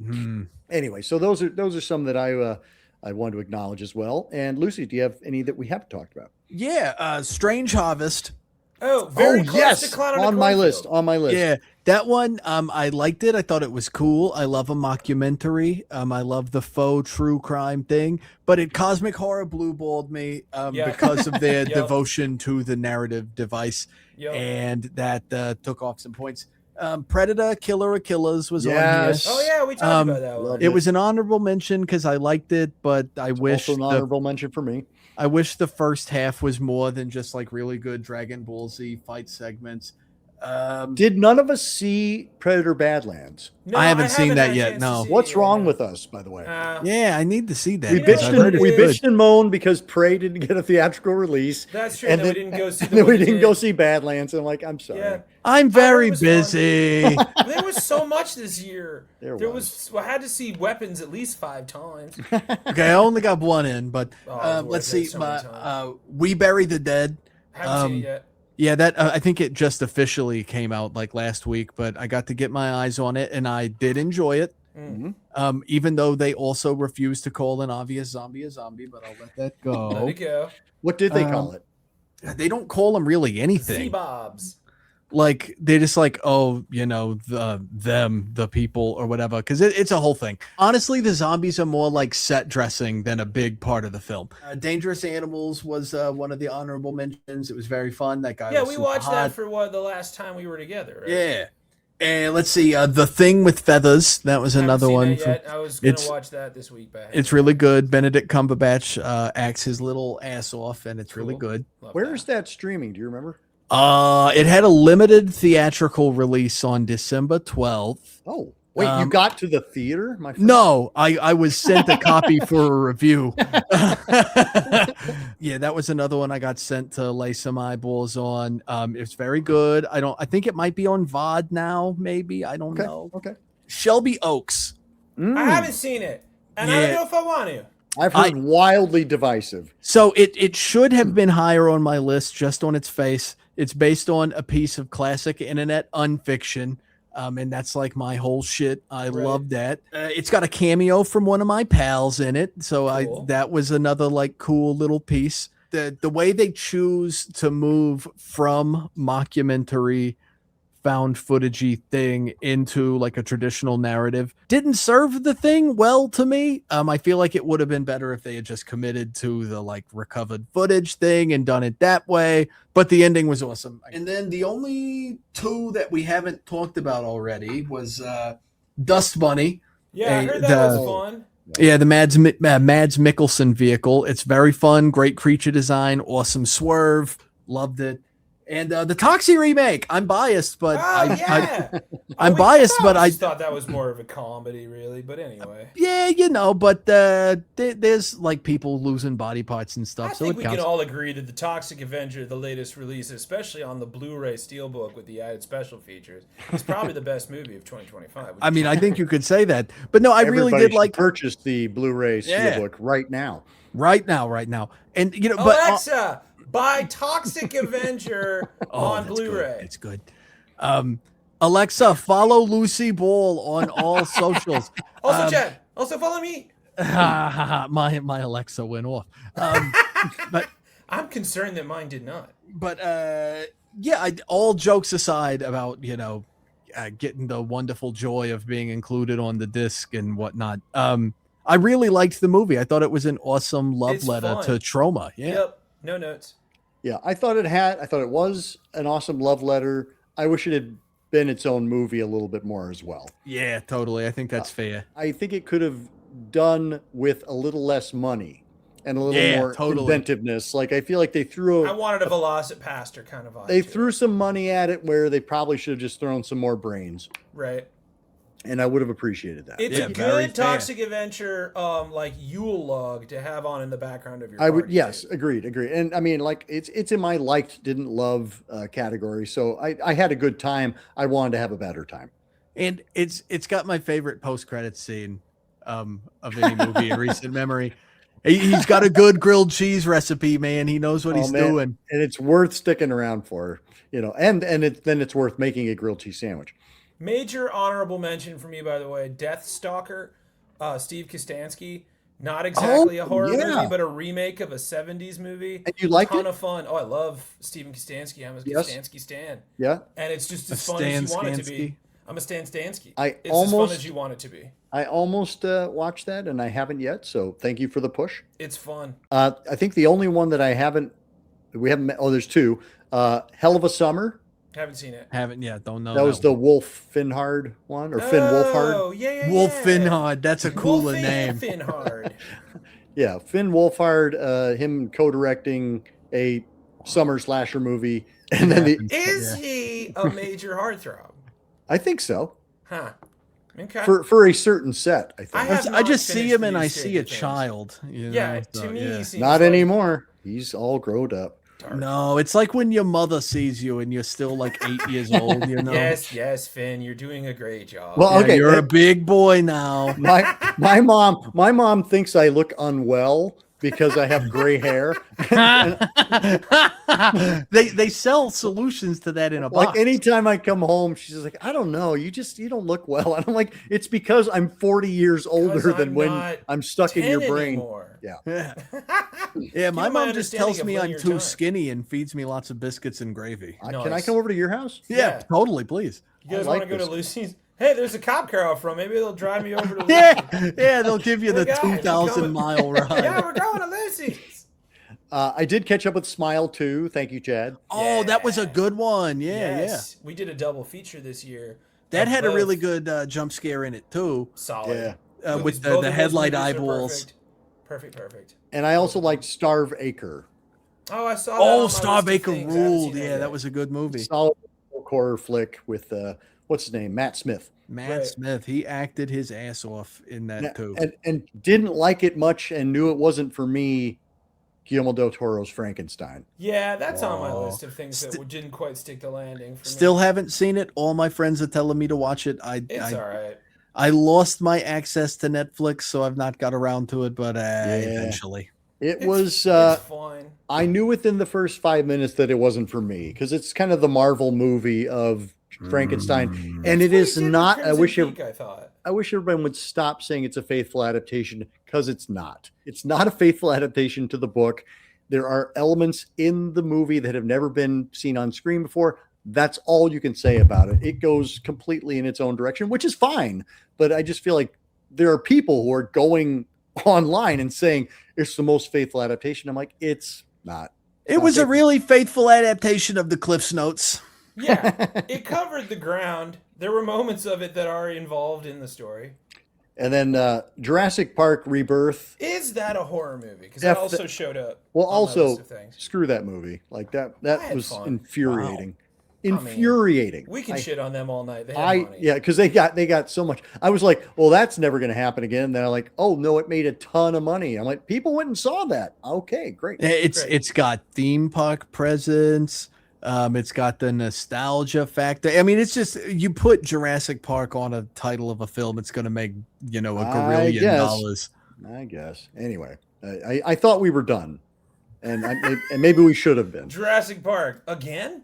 [SPEAKER 3] Anyway, so those are some that I wanted to acknowledge as well. And Lucy, do you have any that we haven't talked about?
[SPEAKER 1] yeah, Strange Harvest.
[SPEAKER 2] Oh, very close
[SPEAKER 3] yes,
[SPEAKER 2] to Clown
[SPEAKER 3] on my list. On my list.
[SPEAKER 1] Yeah, that one, I liked it. I thought it was cool. I love a mockumentary. I love the faux true crime thing, but it cosmic horror blue balled me
[SPEAKER 2] Yeah.
[SPEAKER 1] because of their
[SPEAKER 2] Yep.
[SPEAKER 1] devotion to the narrative device,
[SPEAKER 2] Yep.
[SPEAKER 1] and that took off some points. Predator, Killer of Killers was
[SPEAKER 3] Yes.
[SPEAKER 1] on
[SPEAKER 2] Oh
[SPEAKER 1] here.
[SPEAKER 2] yeah, we talked about that one.
[SPEAKER 3] love
[SPEAKER 1] It was an honorable mention because I liked it, but I wish
[SPEAKER 3] Also an honorable mention for me.
[SPEAKER 1] I wish the first half was more than just like really good Dragon Ball Z fight segments.
[SPEAKER 3] Did none of us see Predator Badlands?
[SPEAKER 2] No,
[SPEAKER 1] I haven't seen
[SPEAKER 2] had
[SPEAKER 1] that
[SPEAKER 2] a
[SPEAKER 1] yet,
[SPEAKER 2] chance to
[SPEAKER 1] no.
[SPEAKER 2] see it
[SPEAKER 3] What's
[SPEAKER 2] yet,
[SPEAKER 3] wrong
[SPEAKER 2] no.
[SPEAKER 3] with us, by the way?
[SPEAKER 1] Yeah, I need to see that.
[SPEAKER 3] We
[SPEAKER 2] You know,
[SPEAKER 1] because
[SPEAKER 3] bitched
[SPEAKER 1] I've
[SPEAKER 2] what
[SPEAKER 1] heard
[SPEAKER 2] it
[SPEAKER 1] it's
[SPEAKER 3] we
[SPEAKER 1] good.
[SPEAKER 3] bitched and moaned because Prey didn't get a theatrical release.
[SPEAKER 2] That's true.
[SPEAKER 3] And
[SPEAKER 2] And then
[SPEAKER 3] then,
[SPEAKER 2] we didn't go see.
[SPEAKER 3] and then we
[SPEAKER 2] one
[SPEAKER 3] didn't
[SPEAKER 2] did.
[SPEAKER 3] go see Badlands. And I'm like, I'm sorry.
[SPEAKER 2] Yeah.
[SPEAKER 1] I'm
[SPEAKER 2] it
[SPEAKER 1] very
[SPEAKER 2] was fun.
[SPEAKER 1] busy.
[SPEAKER 2] There was so much this year.
[SPEAKER 3] There
[SPEAKER 2] was. I had to see Weapons at least 5 times.
[SPEAKER 1] Okay, I only got one in, but
[SPEAKER 2] Oh, I've
[SPEAKER 1] let's
[SPEAKER 2] watched that
[SPEAKER 1] see.
[SPEAKER 2] so many times.
[SPEAKER 1] We Bury the Dead.
[SPEAKER 2] Haven't seen it yet.
[SPEAKER 1] Yeah, that I think it just officially came out like last week, but I got to get my eyes on it and I did enjoy it. Even though they also refused to call an obvious zombie a zombie, but I'll let that
[SPEAKER 2] Let
[SPEAKER 1] go.
[SPEAKER 2] it go.
[SPEAKER 3] What did they call it?
[SPEAKER 1] They don't call them really anything.
[SPEAKER 2] Z-Bobs.
[SPEAKER 1] Like they're just like, oh, you know, the people or whatever, because it's a whole thing. Honestly, the zombies are more like set dressing than a big part of the film. Dangerous Animals was one of the honorable mentions. It was very fun. That guy
[SPEAKER 2] Yeah,
[SPEAKER 1] was
[SPEAKER 2] we
[SPEAKER 1] super
[SPEAKER 2] watched
[SPEAKER 1] hot.
[SPEAKER 2] that for the last time we were together. Right?
[SPEAKER 1] Yeah. And let's see, The Thing with Feathers. That was
[SPEAKER 2] Haven't
[SPEAKER 1] another
[SPEAKER 2] seen
[SPEAKER 1] one.
[SPEAKER 2] it yet. I was gonna
[SPEAKER 1] it's-
[SPEAKER 2] watch that this week, but I
[SPEAKER 1] It's really good. Benedict Cumberbatch acts his little ass off, and it's really
[SPEAKER 2] Cool.
[SPEAKER 1] good.
[SPEAKER 2] love
[SPEAKER 3] Where's that streaming? Do you remember?
[SPEAKER 1] It had a limited theatrical release on December 12th.
[SPEAKER 3] Oh, wait, you got to the theater? My friend?
[SPEAKER 1] No, I was sent a copy for a review. Yeah, that was another one I got sent to lay some eyeballs on. It's very good. I think it might be on VOD now, maybe. I don't
[SPEAKER 3] Okay.
[SPEAKER 1] know.
[SPEAKER 3] Okay.
[SPEAKER 1] Shelby Oaks.
[SPEAKER 2] I haven't seen it, and I don't
[SPEAKER 1] Yeah.
[SPEAKER 2] know if I want to.
[SPEAKER 3] I've heard wildly divisive.
[SPEAKER 1] So it should have been higher on my list just on its face. It's based on a piece of classic internet unfiction. And that's like my whole shit. I love that. It's got a cameo from one of my pals in it. So
[SPEAKER 2] Cool.
[SPEAKER 1] that was another like cool little piece. The way they choose to move from mockumentary found footagey thing into like a traditional narrative didn't serve the thing well to me. I feel like it would have been better if they had just committed to the like recovered footage thing and done it that way, but the ending was awesome. And then the only two that we haven't talked about already was Dust Bunny.
[SPEAKER 2] Yeah, I
[SPEAKER 1] Hey,
[SPEAKER 2] heard that
[SPEAKER 1] the-
[SPEAKER 2] was fun.
[SPEAKER 1] Yeah, the Mads Mikkelsen vehicle. It's very fun, great creature design, awesome swerve, loved it. And the Toxie remake. I'm biased, but I'm biased, but I
[SPEAKER 2] thought that was more of a comedy, really. But anyway,
[SPEAKER 1] yeah, you know, but there's like people losing body parts and stuff,
[SPEAKER 2] I
[SPEAKER 1] so
[SPEAKER 2] think
[SPEAKER 1] it
[SPEAKER 2] we
[SPEAKER 1] counts.
[SPEAKER 2] can all agree that the Toxic Avenger, the latest release, especially on the Blu-ray Steelbook with the added special features, is probably the best movie of 2025.
[SPEAKER 1] I mean, I think you could say that, but no, I really
[SPEAKER 3] Everybody
[SPEAKER 1] did
[SPEAKER 3] should
[SPEAKER 1] like
[SPEAKER 3] purchase the Blu-ray
[SPEAKER 1] Yeah.
[SPEAKER 3] steelbook right now.
[SPEAKER 1] right now, and you know, but
[SPEAKER 2] Alexa, buy Toxic Avenger on
[SPEAKER 1] that's good.
[SPEAKER 2] Blu-ray.
[SPEAKER 1] It's good. Alexa, follow Lucy Ball on all socials.
[SPEAKER 2] Also, Chad, also follow me.
[SPEAKER 1] my Alexa went off. But
[SPEAKER 2] I'm concerned that mine did not.
[SPEAKER 1] yeah, all jokes aside about getting the wonderful joy of being included on the disc and whatnot. I really liked the movie. I thought it was an awesome love
[SPEAKER 2] It's
[SPEAKER 1] letter
[SPEAKER 2] fun.
[SPEAKER 1] to trauma. Yeah.
[SPEAKER 2] Yep. No notes.
[SPEAKER 3] Yeah, I thought it was an awesome love letter. I wish it had been its own movie a little bit more as well.
[SPEAKER 1] Yeah, totally. I think that's fair.
[SPEAKER 3] I think it could have done with a little less money and a little more inventiveness. Like I feel like they threw
[SPEAKER 2] I wanted a Velocipaster kind of vibe.
[SPEAKER 3] They threw some money at it where they probably should have just thrown some more brains.
[SPEAKER 2] Right.
[SPEAKER 3] And I would have appreciated that.
[SPEAKER 2] It's a good Toxic Adventure like Yule log to have on in the background of your party.
[SPEAKER 3] Yes, agreed. And I mean, like it's in my liked, didn't love category. So I had a good time. I wanted to have a better time.
[SPEAKER 1] And it's got my favorite post-credit scene of any movie in recent memory. He's got a good grilled cheese recipe, man. He knows what he's doing.
[SPEAKER 3] And it's worth sticking around for, and then it's worth making a grilled cheese sandwich.
[SPEAKER 2] Major honorable mention for me, by the way, Deathstalker, Steve Kostanski. Not exactly a horror movie, but a remake of a 70s movie.
[SPEAKER 3] And you liked it?
[SPEAKER 2] A ton of fun. Oh, I love Steven Kostanski. I'm a Kostanski stan.
[SPEAKER 3] Yeah.
[SPEAKER 2] And it's just as fun as you want it to be. I'm a Stan Stansky. It's as fun as you want it to be.
[SPEAKER 3] I almost watched that, and I haven't yet, so thank you for the push.
[SPEAKER 2] It's fun.
[SPEAKER 3] I think the only one that there's two. Hell of a Summer.
[SPEAKER 2] Haven't seen it.
[SPEAKER 1] Don't know.
[SPEAKER 3] That was the Wolf Finhard one, or Finn Wolfhard.
[SPEAKER 2] Oh, yeah.
[SPEAKER 1] Wolf Finhard. That's a cooler name.
[SPEAKER 2] Finhard.
[SPEAKER 3] Yeah, Finn Wolfhard, him co-directing a summer slasher movie. And then
[SPEAKER 2] Is he a major heartthrob?
[SPEAKER 3] I think so.
[SPEAKER 2] Huh. Okay.
[SPEAKER 3] For a certain set, I think.
[SPEAKER 1] I just see him and I see a child.
[SPEAKER 2] To me, he seems
[SPEAKER 3] not anymore. He's all grown up.
[SPEAKER 2] Dark.
[SPEAKER 1] No, it's like when your mother sees you and you're still like 8 years old,
[SPEAKER 2] Yes, Finn, you're doing a great job.
[SPEAKER 3] Well, okay,
[SPEAKER 1] you're a big boy now.
[SPEAKER 3] My mom thinks I look unwell because I have gray hair.
[SPEAKER 1] They sell solutions to that in a box.
[SPEAKER 3] Like anytime I come home, she's like, I don't know, you don't look well. And I'm like, it's because I'm 40 years older than when I'm stuck in your brain.
[SPEAKER 2] Anymore.
[SPEAKER 3] Yeah.
[SPEAKER 1] My mom just tells me I'm too skinny and feeds me lots of biscuits and gravy.
[SPEAKER 3] Nice. Can I come over to your house?
[SPEAKER 1] Yeah, totally, please.
[SPEAKER 2] You guys want to go to Lucy's? Hey, there's a cop car out front. Maybe they'll drive me over to Lucy's.
[SPEAKER 1] Yeah, they'll give you the 2,000-mile ride.
[SPEAKER 2] Yeah, we're going to Lucy's.
[SPEAKER 3] I did catch up with Smile 2. Thank you, Chad.
[SPEAKER 1] Oh, that was a good one. Yeah.
[SPEAKER 2] We did a double feature this year.
[SPEAKER 1] That had a really good jump scare in it, too.
[SPEAKER 2] Solid.
[SPEAKER 3] Yeah.
[SPEAKER 1] With the headlight eyeballs.
[SPEAKER 2] Perfect.
[SPEAKER 3] And I also liked Starve Acre.
[SPEAKER 2] Oh, I saw that.
[SPEAKER 1] Oh, Starve Acre ruled. Yeah, that was a good movie.
[SPEAKER 3] Solid horror flick with, what's his name? Matt Smith.
[SPEAKER 1] Matt Smith. He acted his ass off in that, too.
[SPEAKER 3] And didn't like it much and knew it wasn't for me. Guillermo del Toro's Frankenstein.
[SPEAKER 2] Yeah, that's on my list of things that didn't quite stick the landing for me.
[SPEAKER 1] Still haven't seen it. All my friends are telling me to watch it.
[SPEAKER 2] It's all right.
[SPEAKER 1] I lost my access to Netflix, so I've not got around to it, but eventually.
[SPEAKER 3] It's
[SPEAKER 2] fine.
[SPEAKER 3] I knew within the first 5 minutes that it wasn't for me because it's kind of the Marvel movie of Frankenstein, and it is not. I wish everyone would stop saying it's a faithful adaptation because it's not. It's not a faithful adaptation to the book. There are elements in the movie that have never been seen on screen before. That's all you can say about it. It goes completely in its own direction, which is fine. But I just feel like there are people who are going online and saying it's the most faithful adaptation. I'm like, it's not.
[SPEAKER 1] It was a really faithful adaptation of the Cliff's Notes.
[SPEAKER 2] Yeah, it covered the ground. There were moments of it that are involved in the story.
[SPEAKER 3] And then Jurassic Park Rebirth.
[SPEAKER 2] Is that a horror movie? Because that also showed up.
[SPEAKER 3] Well, also, screw that movie. Like that was infuriating. Wow. Infuriating.
[SPEAKER 2] We can shit on them all night. They had money.
[SPEAKER 3] Yeah, because they got so much. I was like, well, that's never going to happen again. And then I'm like, oh no, it made a ton of money. I'm like, people went and saw that. Okay, great.
[SPEAKER 1] It's got theme park presence. It's got the nostalgia factor. I mean, it's just you put Jurassic Park on a title of a film, it's going to make $1 gazillion.
[SPEAKER 3] I guess. Anyway, I thought we were done, and maybe we should have been.
[SPEAKER 2] Jurassic Park again.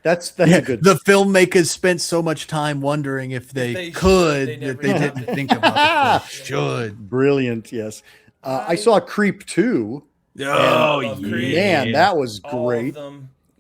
[SPEAKER 3] That's a good.
[SPEAKER 1] The filmmakers spent so much time wondering if they could that they didn't think about it. Should.
[SPEAKER 3] Brilliant. Yes. I saw Creep 2.
[SPEAKER 1] Oh,
[SPEAKER 3] man, that was great.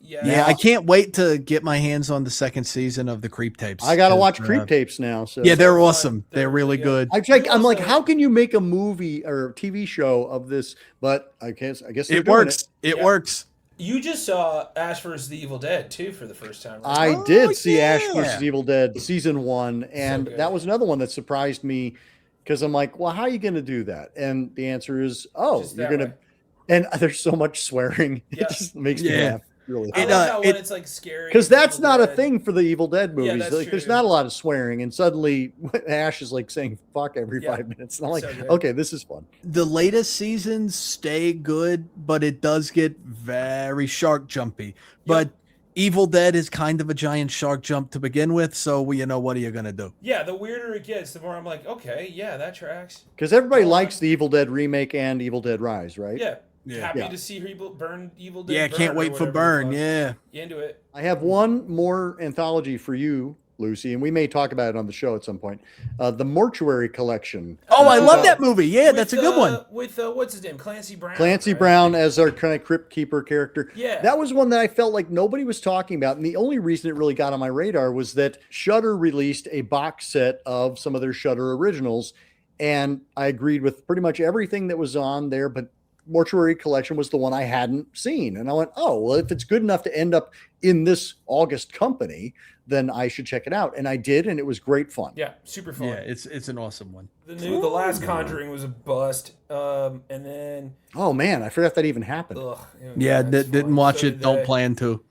[SPEAKER 1] Yeah, I can't wait to get my hands on the second season of the Creep Tapes.
[SPEAKER 3] I got to watch Creep Tapes now. So
[SPEAKER 1] yeah, they're awesome. They're really good.
[SPEAKER 3] I'm like, how can you make a movie or TV show of this? But I guess
[SPEAKER 1] it works. It works.
[SPEAKER 2] You just saw Ash vs. the Evil Dead too for the first time, right?
[SPEAKER 3] I
[SPEAKER 1] Oh,
[SPEAKER 3] did see Ash
[SPEAKER 1] yeah.
[SPEAKER 3] versus Evil Dead season 1, and
[SPEAKER 2] good.
[SPEAKER 3] that was another one that surprised me because I'm like, well, how are you going to do that? And the answer is, oh,
[SPEAKER 2] Just
[SPEAKER 3] you're
[SPEAKER 2] that
[SPEAKER 3] going to,
[SPEAKER 2] way.
[SPEAKER 3] and there's so much swearing.
[SPEAKER 2] Yeah.
[SPEAKER 3] It just makes me
[SPEAKER 1] Yeah.
[SPEAKER 3] laugh really
[SPEAKER 2] I
[SPEAKER 3] hard.
[SPEAKER 2] like how when it's like scary.
[SPEAKER 3] Because
[SPEAKER 2] and
[SPEAKER 3] that's
[SPEAKER 2] Evil
[SPEAKER 3] not a
[SPEAKER 2] Dead-
[SPEAKER 3] thing for the Evil Dead
[SPEAKER 2] Yeah,
[SPEAKER 3] movies.
[SPEAKER 2] that's
[SPEAKER 3] Like, there's
[SPEAKER 2] true.
[SPEAKER 3] not a lot of swearing, and suddenly Ash is like saying "fuck" every
[SPEAKER 2] Yeah.
[SPEAKER 3] 5 minutes. And I'm like,
[SPEAKER 2] So good.
[SPEAKER 3] okay, this is fun.
[SPEAKER 1] The latest seasons stay good, but it does get very shark jumpy. But Evil Dead is kind of a giant shark jump to begin with, so what are you gonna do?
[SPEAKER 2] Yeah, the weirder it gets, the more I'm like, okay, yeah, that tracks.
[SPEAKER 3] Because everybody
[SPEAKER 2] Go
[SPEAKER 3] likes
[SPEAKER 2] on.
[SPEAKER 3] the Evil Dead remake and Evil Dead Rise, right?
[SPEAKER 2] Yeah.
[SPEAKER 1] Yeah.
[SPEAKER 2] Happy
[SPEAKER 3] Yeah.
[SPEAKER 2] to see Evil Burn Evil Dead.
[SPEAKER 1] Yeah,
[SPEAKER 2] Burn
[SPEAKER 1] can't
[SPEAKER 2] or
[SPEAKER 1] wait for
[SPEAKER 2] whatever the
[SPEAKER 1] Burn.
[SPEAKER 2] fuck.
[SPEAKER 1] Yeah.
[SPEAKER 2] You into it?
[SPEAKER 3] I have one more anthology for you, Lucy, and we may talk about it on the show at some point. The Mortuary Collection.
[SPEAKER 1] Oh, I love
[SPEAKER 2] Uh,
[SPEAKER 1] that movie. Yeah,
[SPEAKER 2] With,
[SPEAKER 1] that's a good one.
[SPEAKER 2] With what's his name? Clancy Brown.
[SPEAKER 3] Clancy
[SPEAKER 2] right?
[SPEAKER 3] Brown as our kind of crypt keeper character.
[SPEAKER 2] Yeah.
[SPEAKER 3] That was one that I felt like nobody was talking about. And the only reason it really got on my radar was that Shudder released a box set of some of their Shudder originals. And I agreed with pretty much everything that was on there, but Mortuary Collection was the one I hadn't seen. And I went, oh, well, if it's good enough to end up in this August company, then I should check it out. And I did, and it was great fun.
[SPEAKER 2] Yeah, super fun.
[SPEAKER 1] Yeah, it's an awesome one.
[SPEAKER 2] The last Conjuring was a bust. And then
[SPEAKER 3] Oh, man, I forgot that even happened.
[SPEAKER 2] ugh,
[SPEAKER 1] Yeah,
[SPEAKER 2] that's
[SPEAKER 1] didn't
[SPEAKER 2] fun.
[SPEAKER 1] watch
[SPEAKER 2] So
[SPEAKER 1] it.
[SPEAKER 2] did
[SPEAKER 1] Don't
[SPEAKER 2] they.
[SPEAKER 1] plan to.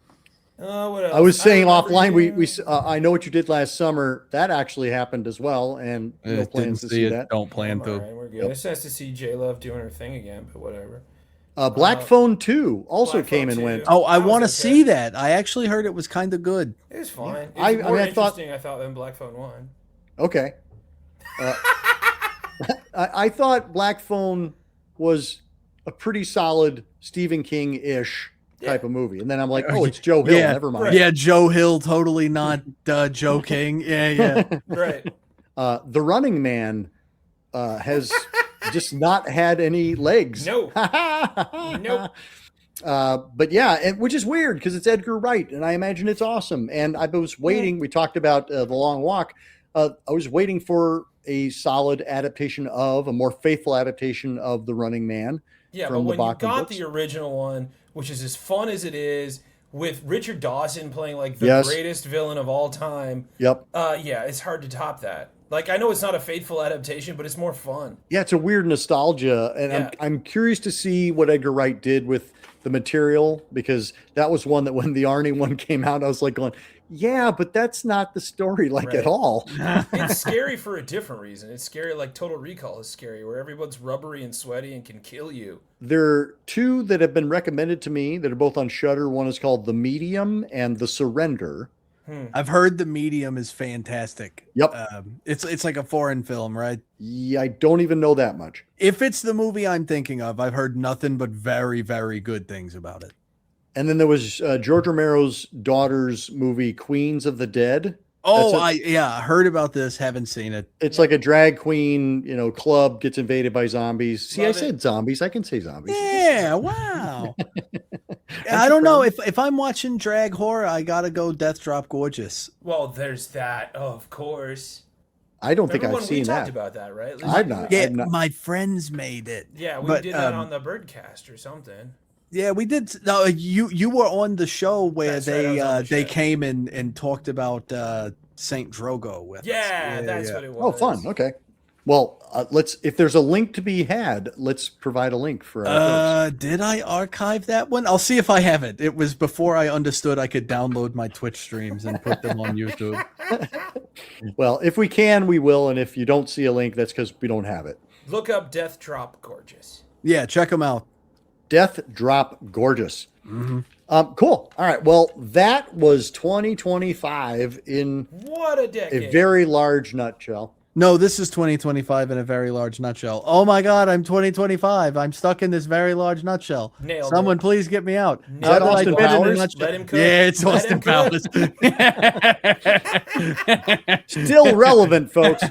[SPEAKER 2] What else?
[SPEAKER 3] I was saying
[SPEAKER 2] remember
[SPEAKER 3] offline,
[SPEAKER 2] you-
[SPEAKER 3] I know what you did last summer. That actually happened as well, and no
[SPEAKER 1] Didn't
[SPEAKER 3] plans to
[SPEAKER 1] see
[SPEAKER 3] see
[SPEAKER 1] it.
[SPEAKER 3] that.
[SPEAKER 1] Don't plan
[SPEAKER 2] All
[SPEAKER 1] to.
[SPEAKER 2] right, we're good. It's nice to see J Love doing her thing again, but whatever.
[SPEAKER 3] Black Phone 2 also
[SPEAKER 2] Black
[SPEAKER 3] came
[SPEAKER 2] Phone
[SPEAKER 3] and
[SPEAKER 2] 2.
[SPEAKER 3] went.
[SPEAKER 1] Oh, I
[SPEAKER 2] That was
[SPEAKER 1] want to
[SPEAKER 2] okay.
[SPEAKER 1] see that. I actually heard it was kind of good.
[SPEAKER 2] It was fine. It
[SPEAKER 3] I
[SPEAKER 2] was
[SPEAKER 3] mean,
[SPEAKER 2] more
[SPEAKER 3] I thought-
[SPEAKER 2] interesting, I thought, than Black Phone 1.
[SPEAKER 3] Okay. I thought Black Phone was a pretty solid Stephen King-ish type of movie, and then I'm like, oh, it's Joe Hill.
[SPEAKER 1] Yeah,
[SPEAKER 3] Never mind.
[SPEAKER 1] Yeah, Joe Hill, totally not Joe King. Yeah, yeah.
[SPEAKER 2] Right.
[SPEAKER 3] The Running Man has just not had any legs.
[SPEAKER 2] No. Nope.
[SPEAKER 3] But yeah, which is weird because it's Edgar Wright, and I imagine it's awesome. And I was waiting. We talked about The Long Walk. I was waiting for a solid adaptation of a more faithful adaptation of The Running Man.
[SPEAKER 2] Yeah,
[SPEAKER 3] from
[SPEAKER 2] but
[SPEAKER 3] the
[SPEAKER 2] when you
[SPEAKER 3] Bachman
[SPEAKER 2] got
[SPEAKER 3] books.
[SPEAKER 2] the original one, which is as fun as it is, with Richard Dawson playing like the
[SPEAKER 3] Yes.
[SPEAKER 2] greatest villain of all time,
[SPEAKER 3] Yep.
[SPEAKER 2] yeah, it's hard to top that. Like, I know it's not a faithful adaptation, but it's more fun.
[SPEAKER 3] Yeah, it's a weird nostalgia, and
[SPEAKER 2] Yeah.
[SPEAKER 3] I'm curious to see what Edgar Wright did with the material, because that was one that when the Arnie one came out, I was like going, yeah, but that's not the story like
[SPEAKER 2] Right.
[SPEAKER 3] at all.
[SPEAKER 2] It's scary for a different reason. It's scary like Total Recall is scary, where everyone's rubbery and sweaty and can kill you.
[SPEAKER 3] There are two that have been recommended to me that are both on Shudder. One is called The Medium and The Surrender.
[SPEAKER 1] I've heard The Medium is fantastic.
[SPEAKER 3] Yep.
[SPEAKER 1] It's like a foreign film, right?
[SPEAKER 3] Yeah, I don't even know that much.
[SPEAKER 1] If it's the movie I'm thinking of, I've heard nothing but very, very good things about it.
[SPEAKER 3] And then there was George Romero's daughter's movie, Queens of the Dead.
[SPEAKER 1] Oh,
[SPEAKER 3] I
[SPEAKER 1] I heard about this, haven't seen it.
[SPEAKER 3] It's like a drag queen, club gets invaded by zombies. See,
[SPEAKER 2] Love
[SPEAKER 3] I
[SPEAKER 2] it.
[SPEAKER 3] said zombies. I can say zombies.
[SPEAKER 1] Yeah, wow. I don't know if I'm watching drag horror, I gotta go Death Drop Gorgeous.
[SPEAKER 2] Well, there's that, of course.
[SPEAKER 3] I don't think
[SPEAKER 2] Remember
[SPEAKER 3] I've
[SPEAKER 2] when we
[SPEAKER 3] seen
[SPEAKER 2] talked
[SPEAKER 3] that.
[SPEAKER 2] about that, right?
[SPEAKER 3] I've not.
[SPEAKER 1] Yeah,
[SPEAKER 3] I've not.
[SPEAKER 1] my friends made it.
[SPEAKER 2] Yeah, we
[SPEAKER 1] But,
[SPEAKER 2] did that on the Birdcast or something.
[SPEAKER 1] Yeah, we did. No, you were on the show where
[SPEAKER 2] That's right, I was on the
[SPEAKER 1] they
[SPEAKER 2] show.
[SPEAKER 1] came in and talked about Saint Drogo with us.
[SPEAKER 2] Yeah, that's what it was.
[SPEAKER 3] Oh, fun. Okay. Well, if there's a link to be had, let's provide a link for our folks.
[SPEAKER 1] Did I archive that one? I'll see if I have it. It was before I understood I could download my Twitch streams and put them on YouTube.
[SPEAKER 3] Well, if we can, we will. And if you don't see a link, that's because we don't have it.
[SPEAKER 2] Look up Death Drop Gorgeous.
[SPEAKER 1] Yeah, check them out.
[SPEAKER 3] Death Drop Gorgeous.
[SPEAKER 1] Mm-hmm.
[SPEAKER 3] Cool. All right. Well, that was 2025 in
[SPEAKER 2] What a decade.
[SPEAKER 3] a very large nutshell.
[SPEAKER 1] No, this is 2025 in a very large nutshell. Oh my God, I'm 2025. I'm stuck in this very large nutshell.
[SPEAKER 2] Nailed
[SPEAKER 1] Someone
[SPEAKER 2] it.
[SPEAKER 1] please get me out.
[SPEAKER 2] Nailed
[SPEAKER 1] How did
[SPEAKER 3] it.
[SPEAKER 1] I
[SPEAKER 3] Austin
[SPEAKER 1] fit in a
[SPEAKER 3] Powers?
[SPEAKER 1] nutshell?
[SPEAKER 2] Let him cook.
[SPEAKER 1] Yeah, it's
[SPEAKER 2] Let
[SPEAKER 1] Austin
[SPEAKER 2] him
[SPEAKER 1] Powers.
[SPEAKER 3] Still relevant, folks.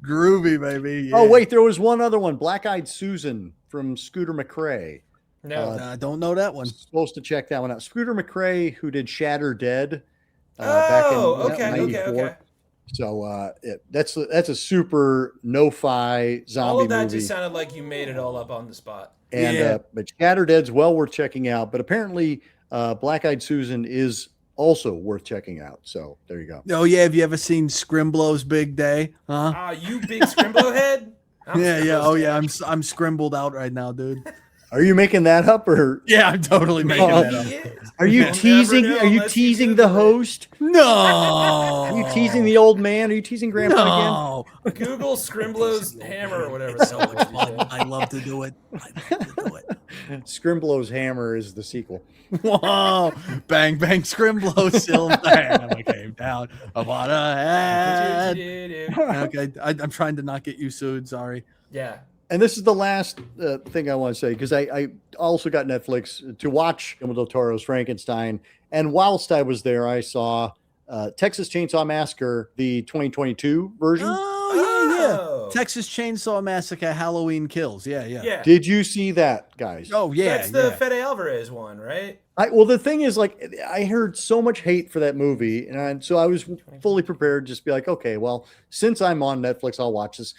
[SPEAKER 1] Groovy, baby.
[SPEAKER 3] Oh,
[SPEAKER 1] yeah.
[SPEAKER 3] wait. There was one other one. Black Eyed Susan from Scooter McRae.
[SPEAKER 2] No.
[SPEAKER 1] I don't know that one.
[SPEAKER 3] Supposed to check that one out. Scooter McRae, who did Shatter Dead back in
[SPEAKER 2] okay, okay,
[SPEAKER 3] 94.
[SPEAKER 2] okay.
[SPEAKER 3] So that's a super no-fi zombie
[SPEAKER 2] All of that
[SPEAKER 3] movie.
[SPEAKER 2] just sounded like you made it all up on the spot.
[SPEAKER 3] And but Shatterdead's well worth checking out. But apparently, Black-Eyed Susan is also worth checking out. So there you go.
[SPEAKER 1] Oh yeah, have you ever seen Scrimblow's Big Day? Huh?
[SPEAKER 2] Ah, you big Scrimbo head.
[SPEAKER 1] Yeah. Oh yeah, I'm scrimbled out right now, dude.
[SPEAKER 3] Are you making that up, or
[SPEAKER 1] Yeah, I'm totally making that up.
[SPEAKER 3] are you
[SPEAKER 2] You'll
[SPEAKER 3] teasing?
[SPEAKER 2] never know
[SPEAKER 3] Are you
[SPEAKER 2] unless you
[SPEAKER 3] teasing
[SPEAKER 2] Google
[SPEAKER 3] the
[SPEAKER 2] it.
[SPEAKER 3] host?
[SPEAKER 1] No.
[SPEAKER 3] Are you teasing the old man? Are you teasing Grandpa again?
[SPEAKER 1] No.
[SPEAKER 2] Google Scrimblow's hammer or whatever the hell it
[SPEAKER 1] Fun.
[SPEAKER 2] is.
[SPEAKER 1] I love to do it. I love to do it.
[SPEAKER 3] Scrimblow's Hammer is the sequel.
[SPEAKER 1] Whoa. Bang, bang, Scrimblow, silver hammer came down upon a head. Okay, I'm trying to not get you sued. Sorry.
[SPEAKER 2] Yeah.
[SPEAKER 3] And this is the last thing I want to say, because I also got Netflix to watch Guillermo del Toro's Frankenstein. And whilst I was there, I saw Texas Chainsaw Massacre, the 2022 version.
[SPEAKER 1] Oh, yeah. Texas Chainsaw Massacre Halloween Kills. Yeah.
[SPEAKER 3] Did you see that, guys?
[SPEAKER 1] Oh, yeah.
[SPEAKER 2] That's the Fede Alvarez one, right?
[SPEAKER 3] Well, the thing is, like, I heard so much hate for that movie. And so I was fully prepared to just be like, okay, well, since I'm on Netflix, I'll watch this.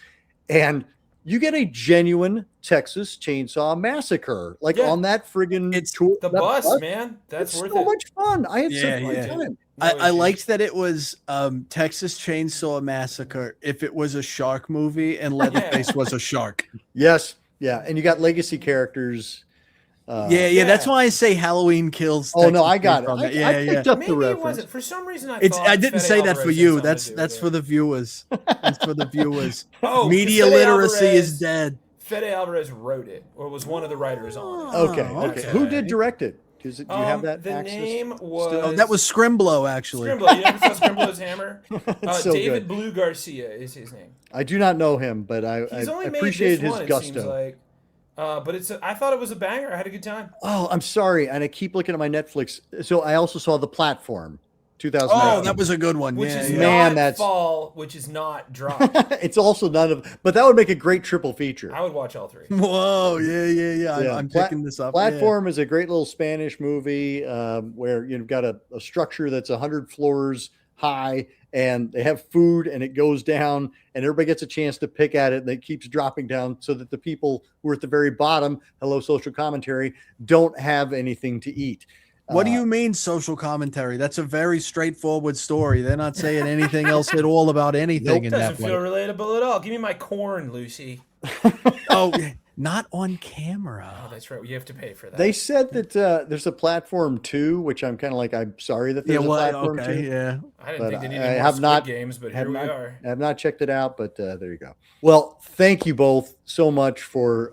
[SPEAKER 3] And you get a genuine Texas Chainsaw Massacre, like on that friggin' tour.
[SPEAKER 2] The bus, man. That's worth
[SPEAKER 3] so
[SPEAKER 2] it.
[SPEAKER 3] much fun. I had such a fun time.
[SPEAKER 1] I liked that it was Texas Chainsaw Massacre if it was a shark movie and Leatherface was a shark.
[SPEAKER 3] Yes. Yeah. And you got legacy characters.
[SPEAKER 1] That's why I say Halloween Kills.
[SPEAKER 3] Oh, no, I got it.
[SPEAKER 1] From
[SPEAKER 3] I picked up
[SPEAKER 2] Maybe
[SPEAKER 3] the
[SPEAKER 2] it
[SPEAKER 3] reference.
[SPEAKER 2] wasn't. For some reason, I
[SPEAKER 1] didn't
[SPEAKER 2] Fede
[SPEAKER 1] say that
[SPEAKER 2] Alvarez
[SPEAKER 1] for
[SPEAKER 2] had
[SPEAKER 1] you.
[SPEAKER 2] something
[SPEAKER 1] That's
[SPEAKER 2] to do
[SPEAKER 1] that's
[SPEAKER 2] with
[SPEAKER 1] for
[SPEAKER 2] it.
[SPEAKER 1] the viewers. That's for the viewers.
[SPEAKER 2] Oh,
[SPEAKER 1] Media
[SPEAKER 2] Fede
[SPEAKER 1] literacy
[SPEAKER 2] Alvarez-
[SPEAKER 1] is dead.
[SPEAKER 2] Fede Alvarez wrote it, or was one of the writers on it.
[SPEAKER 3] Okay. Who did direct it? Do you have that
[SPEAKER 2] The
[SPEAKER 3] access?
[SPEAKER 2] name was...
[SPEAKER 1] Oh, that was Scrimblow, actually.
[SPEAKER 2] Scrimblow. You ever saw Scrimblow's hammer?
[SPEAKER 3] So
[SPEAKER 2] David
[SPEAKER 3] good.
[SPEAKER 2] Blue Garcia is his name.
[SPEAKER 3] I do not know him, but I
[SPEAKER 2] He's only made
[SPEAKER 3] appreciated
[SPEAKER 2] this
[SPEAKER 3] his
[SPEAKER 2] one, it
[SPEAKER 3] gusto.
[SPEAKER 2] seems like. But I thought it was a banger. I had a good time.
[SPEAKER 3] Oh, I'm sorry. And I keep looking at my Netflix. So I also saw The Platform, 2009.
[SPEAKER 1] Oh, that was a good one.
[SPEAKER 2] Which is
[SPEAKER 3] Man,
[SPEAKER 2] not
[SPEAKER 3] that's-
[SPEAKER 2] Fall, which is not Drop.
[SPEAKER 3] It's also none of, but that would make a great triple feature.
[SPEAKER 2] I would watch all three.
[SPEAKER 1] Whoa, yeah. I'm picking this up.
[SPEAKER 3] Platform is a great little Spanish movie where you've got a structure that's 100 floors high, and they have food, and it goes down, and everybody gets a chance to pick at it, and it keeps dropping down so that the people who are at the very bottom, hello social commentary, don't have anything to eat.
[SPEAKER 1] What do you mean social commentary? That's a very straightforward story. They're not saying anything else at all about anything in that
[SPEAKER 2] Doesn't
[SPEAKER 1] way.
[SPEAKER 2] feel relatable at all. Give me my corn, Lucy.
[SPEAKER 1] Oh, not on camera.
[SPEAKER 2] Oh, that's right. You have to pay for that.
[SPEAKER 3] They said that there's a Platform 2, which I'm kind of like, I'm sorry that there's a Platform 2.
[SPEAKER 1] Yeah.
[SPEAKER 2] I didn't
[SPEAKER 3] But
[SPEAKER 2] think they needed
[SPEAKER 3] I
[SPEAKER 2] more
[SPEAKER 3] have
[SPEAKER 2] Squid
[SPEAKER 3] not-
[SPEAKER 2] Games, but
[SPEAKER 3] have
[SPEAKER 2] here we
[SPEAKER 3] not-
[SPEAKER 2] are.
[SPEAKER 3] I have not checked it out, but there you go. Well, thank you both so much for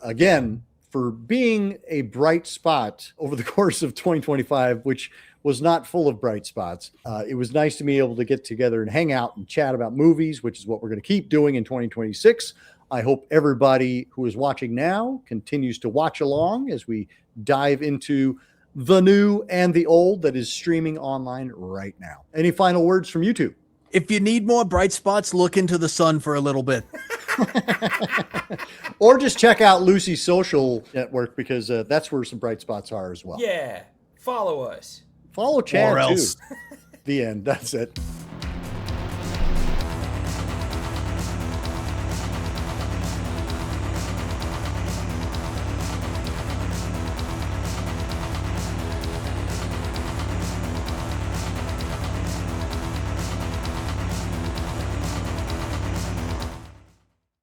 [SPEAKER 3] being a bright spot over the course of 2025, which was not full of bright spots. It was nice to be able to get together and hang out and chat about movies, which is what we're going to keep doing in 2026. I hope everybody who is watching now continues to watch along as we dive into the new and the old that is streaming online right now. Any final words from you two?
[SPEAKER 1] If you need more bright spots, look into the sun for a little bit.
[SPEAKER 3] Or just check out Lucy's social network, because that's where some bright spots are as well.
[SPEAKER 2] Yeah. Follow us.
[SPEAKER 3] Follow Chad
[SPEAKER 1] Or else.
[SPEAKER 3] too. The end. That's it.